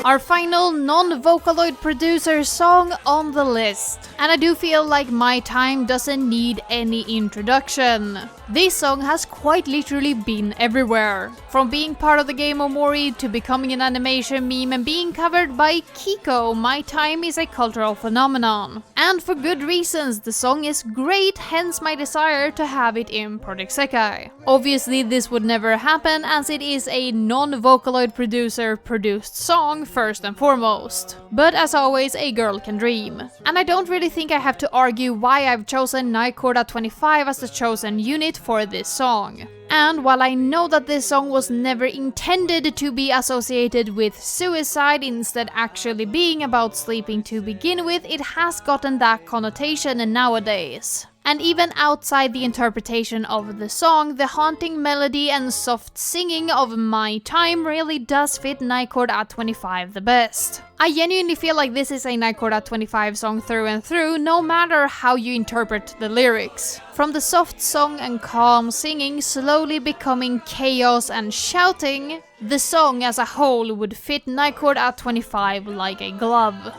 Our final non-Vocaloid producer song on the list. And I do feel like My Time doesn't need any introduction. This song has quite literally been everywhere. From being part of the game Omori to becoming an animation meme and being covered by Kiko, My Time is a cultural phenomenon. And for good reasons, the song is great, hence my desire to have it in Project Sekai. Obviously this would never happen as it is a non-Vocaloid producer produced song first and foremost. But as always, a girl can dream. And I don't really think I have to argue why I've chosen Nightcord at 25 as the chosen unit for this song. And while I know that this song was never intended to be associated with suicide, instead actually being about sleeping to begin with, it has gotten that connotation nowadays. And even outside the interpretation of the song, the haunting melody and soft singing of My Time really does fit Nightcord at 25 the best. I genuinely feel like this is a Nightcord at 25 song through and through, no matter how you interpret the lyrics. From the soft song and calm singing slowly becoming chaos and shouting, the song as a whole would fit Nightcord at 25 like a glove.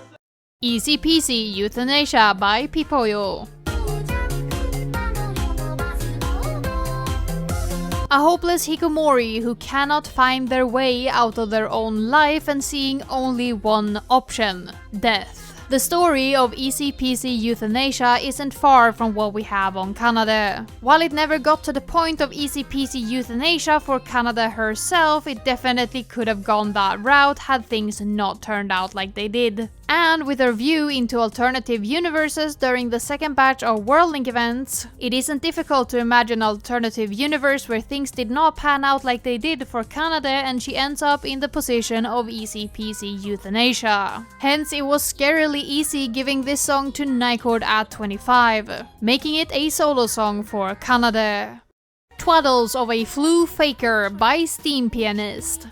Easy Peasy Euthanasia by Pipoyo. A hopeless hikikomori who cannot find their way out of their own life and seeing only one option: death. The story of Easy Peasy Euthanasia isn't far from what we have on Kanade. While it never got to the point of Easy Peasy Euthanasia for Kanade herself, it definitely could have gone that route had things not turned out like they did. And with her view into alternative universes during the second batch of Worldlink events, it isn't difficult to imagine an alternative universe where things did not pan out like they did for Kanade and she ends up in the position of Easy Peasy Euthanasia. Hence it was scarily easy giving this song to Nightcord at 25, making it a solo song for Kanade. Twaddles of a Flu Faker by Steam Pianist.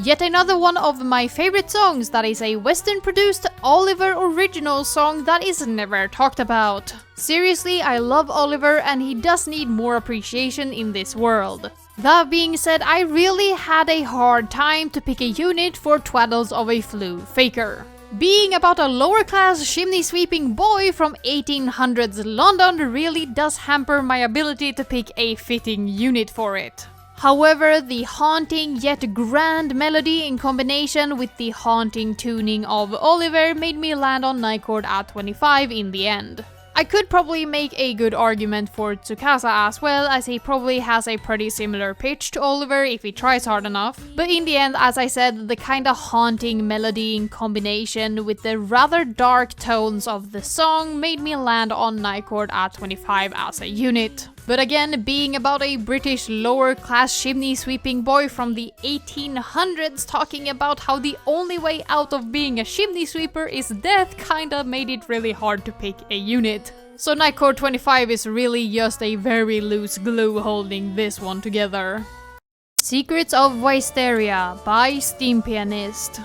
Yet another one of my favorite songs that is a Western-produced Oliver original song that is never talked about. Seriously, I love Oliver and he does need more appreciation in this world. That being said, I really had a hard time to pick a unit for Twaddles of a Flu Faker. Being about a lower-class chimney-sweeping boy from 1800s London really does hamper my ability to pick a fitting unit for it. However, the haunting yet grand melody in combination with the haunting tuning of Oliver made me land on Nightcord at 25 in the end. I could probably make a good argument for Tsukasa as well, as he probably has a pretty similar pitch to Oliver if he tries hard enough. But in the end, as I said, the kinda haunting melody in combination with the rather dark tones of the song made me land on Nightcord at 25 as a unit. But again, being about a British lower-class chimney-sweeping boy from the 1800s talking about how the only way out of being a chimney sweeper is death kinda made it really hard to pick a unit. So Nightcord 25 is really just a very loose glue holding this one together. Secrets of Wisteria by Steam Pianist.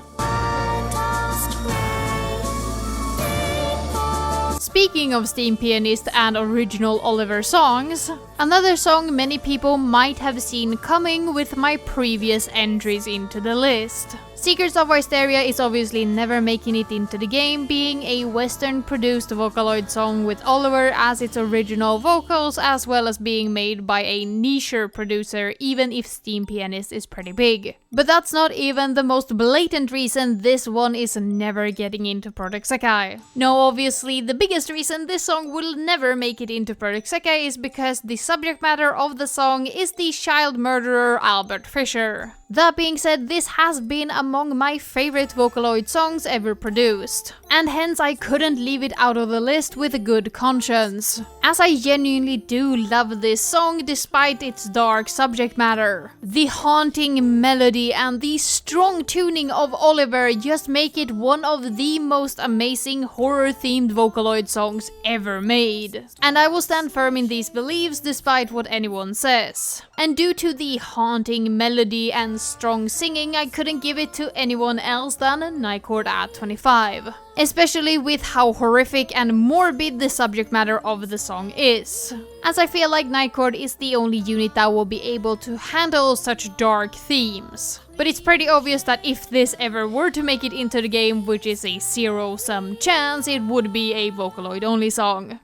Speaking of Steam Pianist and original Oliver songs, another song many people might have seen coming with my previous entries into the list. Secrets of Wisteria is obviously never making it into the game, being a Western-produced Vocaloid song with Oliver as its original vocals, as well as being made by a nicher producer, even if Steam Pianist is pretty big. But that's not even the most blatant reason this one is never getting into Project Sekai. No, obviously, the biggest reason this song will never make it into Project Sekai is because the subject matter of the song is the child murderer Albert Fischer. That being said, this has been among my favorite Vocaloid songs ever produced, and hence I couldn't leave it out of the list with a good conscience, as I genuinely do love this song despite its dark subject matter. The haunting melody and the strong tuning of Oliver just make it one of the most amazing horror-themed Vocaloid songs ever made. And I will stand firm in these beliefs despite what anyone says. And due to the haunting melody and strong singing, I couldn't give it to anyone else than Nightcord at 25. especially with how horrific and morbid the subject matter of the song is, as I feel like Nightcord is the only unit that will be able to handle such dark themes. But it's pretty obvious that if this ever were to make it into the game, which is a zero-sum chance, it would be a Vocaloid only song.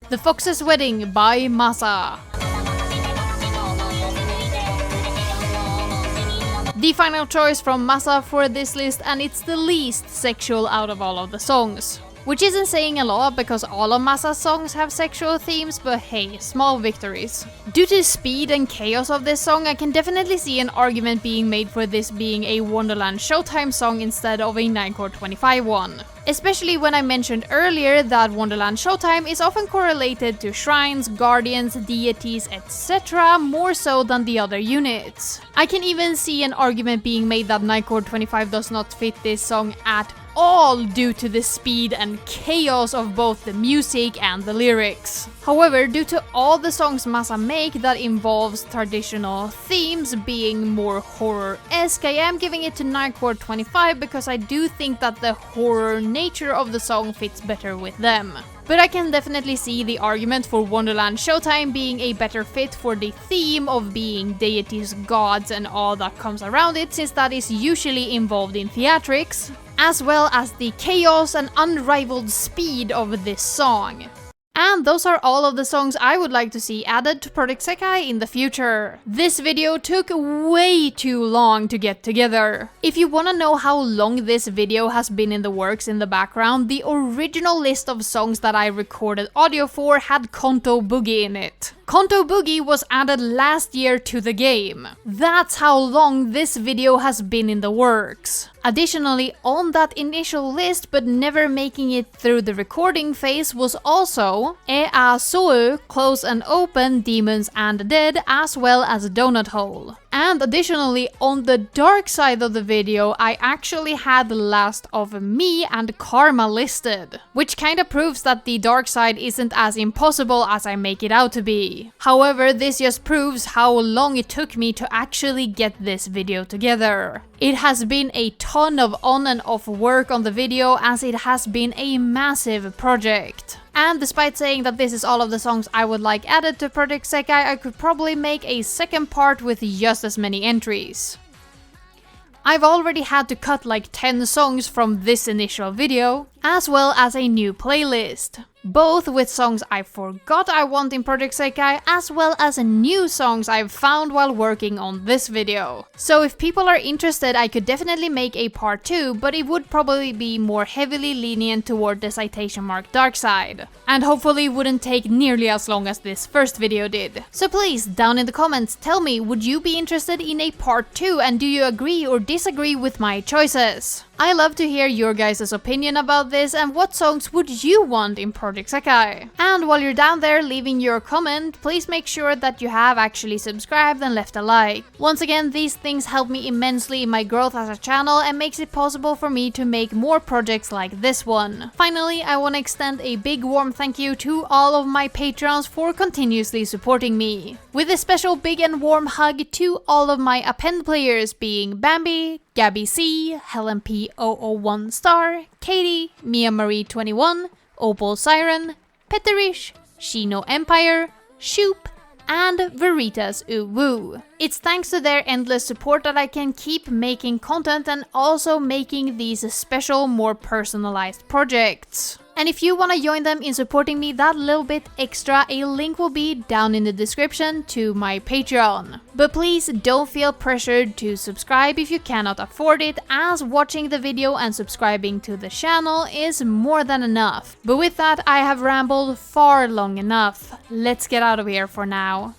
The Fox's Wedding by Masa. The final choice from Masa for this list, and it's the least sexual out of all of the songs. Which isn't saying a lot because all of Masa's songs have sexual themes, but hey, small victories. Due to the speed and chaos of this song, I can definitely see an argument being made for this being a Wonderland Showtime song instead of a Nightcord 25 one. Especially when I mentioned earlier that Wonderland Showtime is often correlated to shrines, guardians, deities, etc. more so than the other units. I can even see an argument being made that Nightcord 25 does not fit this song at all due to the speed and chaos of both the music and the lyrics. However, due to all the songs Masa make that involves traditional themes being more horror-esque, I am giving it to Nightcord 25 because I do think that the horror nature of the song fits better with them. But I can definitely see the argument for Wonderland Showtime being a better fit for the theme of being deities, gods and all that comes around it, since that is usually involved in theatrics, as well as the chaos and unrivaled speed of this song. And those are all of the songs I would like to see added to Project Sekai in the future. This video took way too long to get together. If you wanna know how long this video has been in the works in the background, the original list of songs that I recorded audio for had Konto Boogie in it. Konto Boogie was added last year to the game. That's how long this video has been in the works. Additionally, on that initial list but never making it through the recording phase was also Ea Sou, Close and Open, Demons and Dead, as well as Donut Hole. And additionally, on the dark side of the video, I actually had Last of Me and Karma listed, which kinda proves that the dark side isn't as impossible as I make it out to be. However, this just proves how long it took me to actually get this video together. It has been a ton of on and off work on the video, as it has been a massive project. And despite saying that this is all of the songs I would like added to Project Sekai, I could probably make a second part with just as many entries. I've already had to cut like 10 songs from this initial video, as well as a new playlist. Both with songs I forgot I want in Project Sekai, as well as new songs I've found while working on this video. So if people are interested, I could definitely make a part 2, but it would probably be more heavily lenient toward the citation mark dark side. And hopefully wouldn't take nearly as long as this first video did. So please, down in the comments, tell me, would you be interested in a part 2, and do you agree or disagree with my choices? I love to hear your guys' opinion about this, and what songs would you want in Project Sekai? And while you're down there leaving your comment, please make sure that you have actually subscribed and left a like. Once again, these things help me immensely in my growth as a channel and makes it possible for me to make more projects like this one. Finally, I want to extend a big warm thank you to all of my patrons for continuously supporting me. With a special big and warm hug to all of my append players, being Bambi, Gabby C, Helen P001 Star, Katie, Mia Marie 21, Opal Siren, Petterish, Shino Empire, Shoop, and Veritas Uwu. It's thanks to their endless support that I can keep making content and also making these special, more personalized projects. And if you want to join them in supporting me that little bit extra, a link will be down in the description to my Patreon. But please don't feel pressured to subscribe if you cannot afford it, as watching the video and subscribing to the channel is more than enough. But with that, I have rambled far long enough. Let's get out of here for now.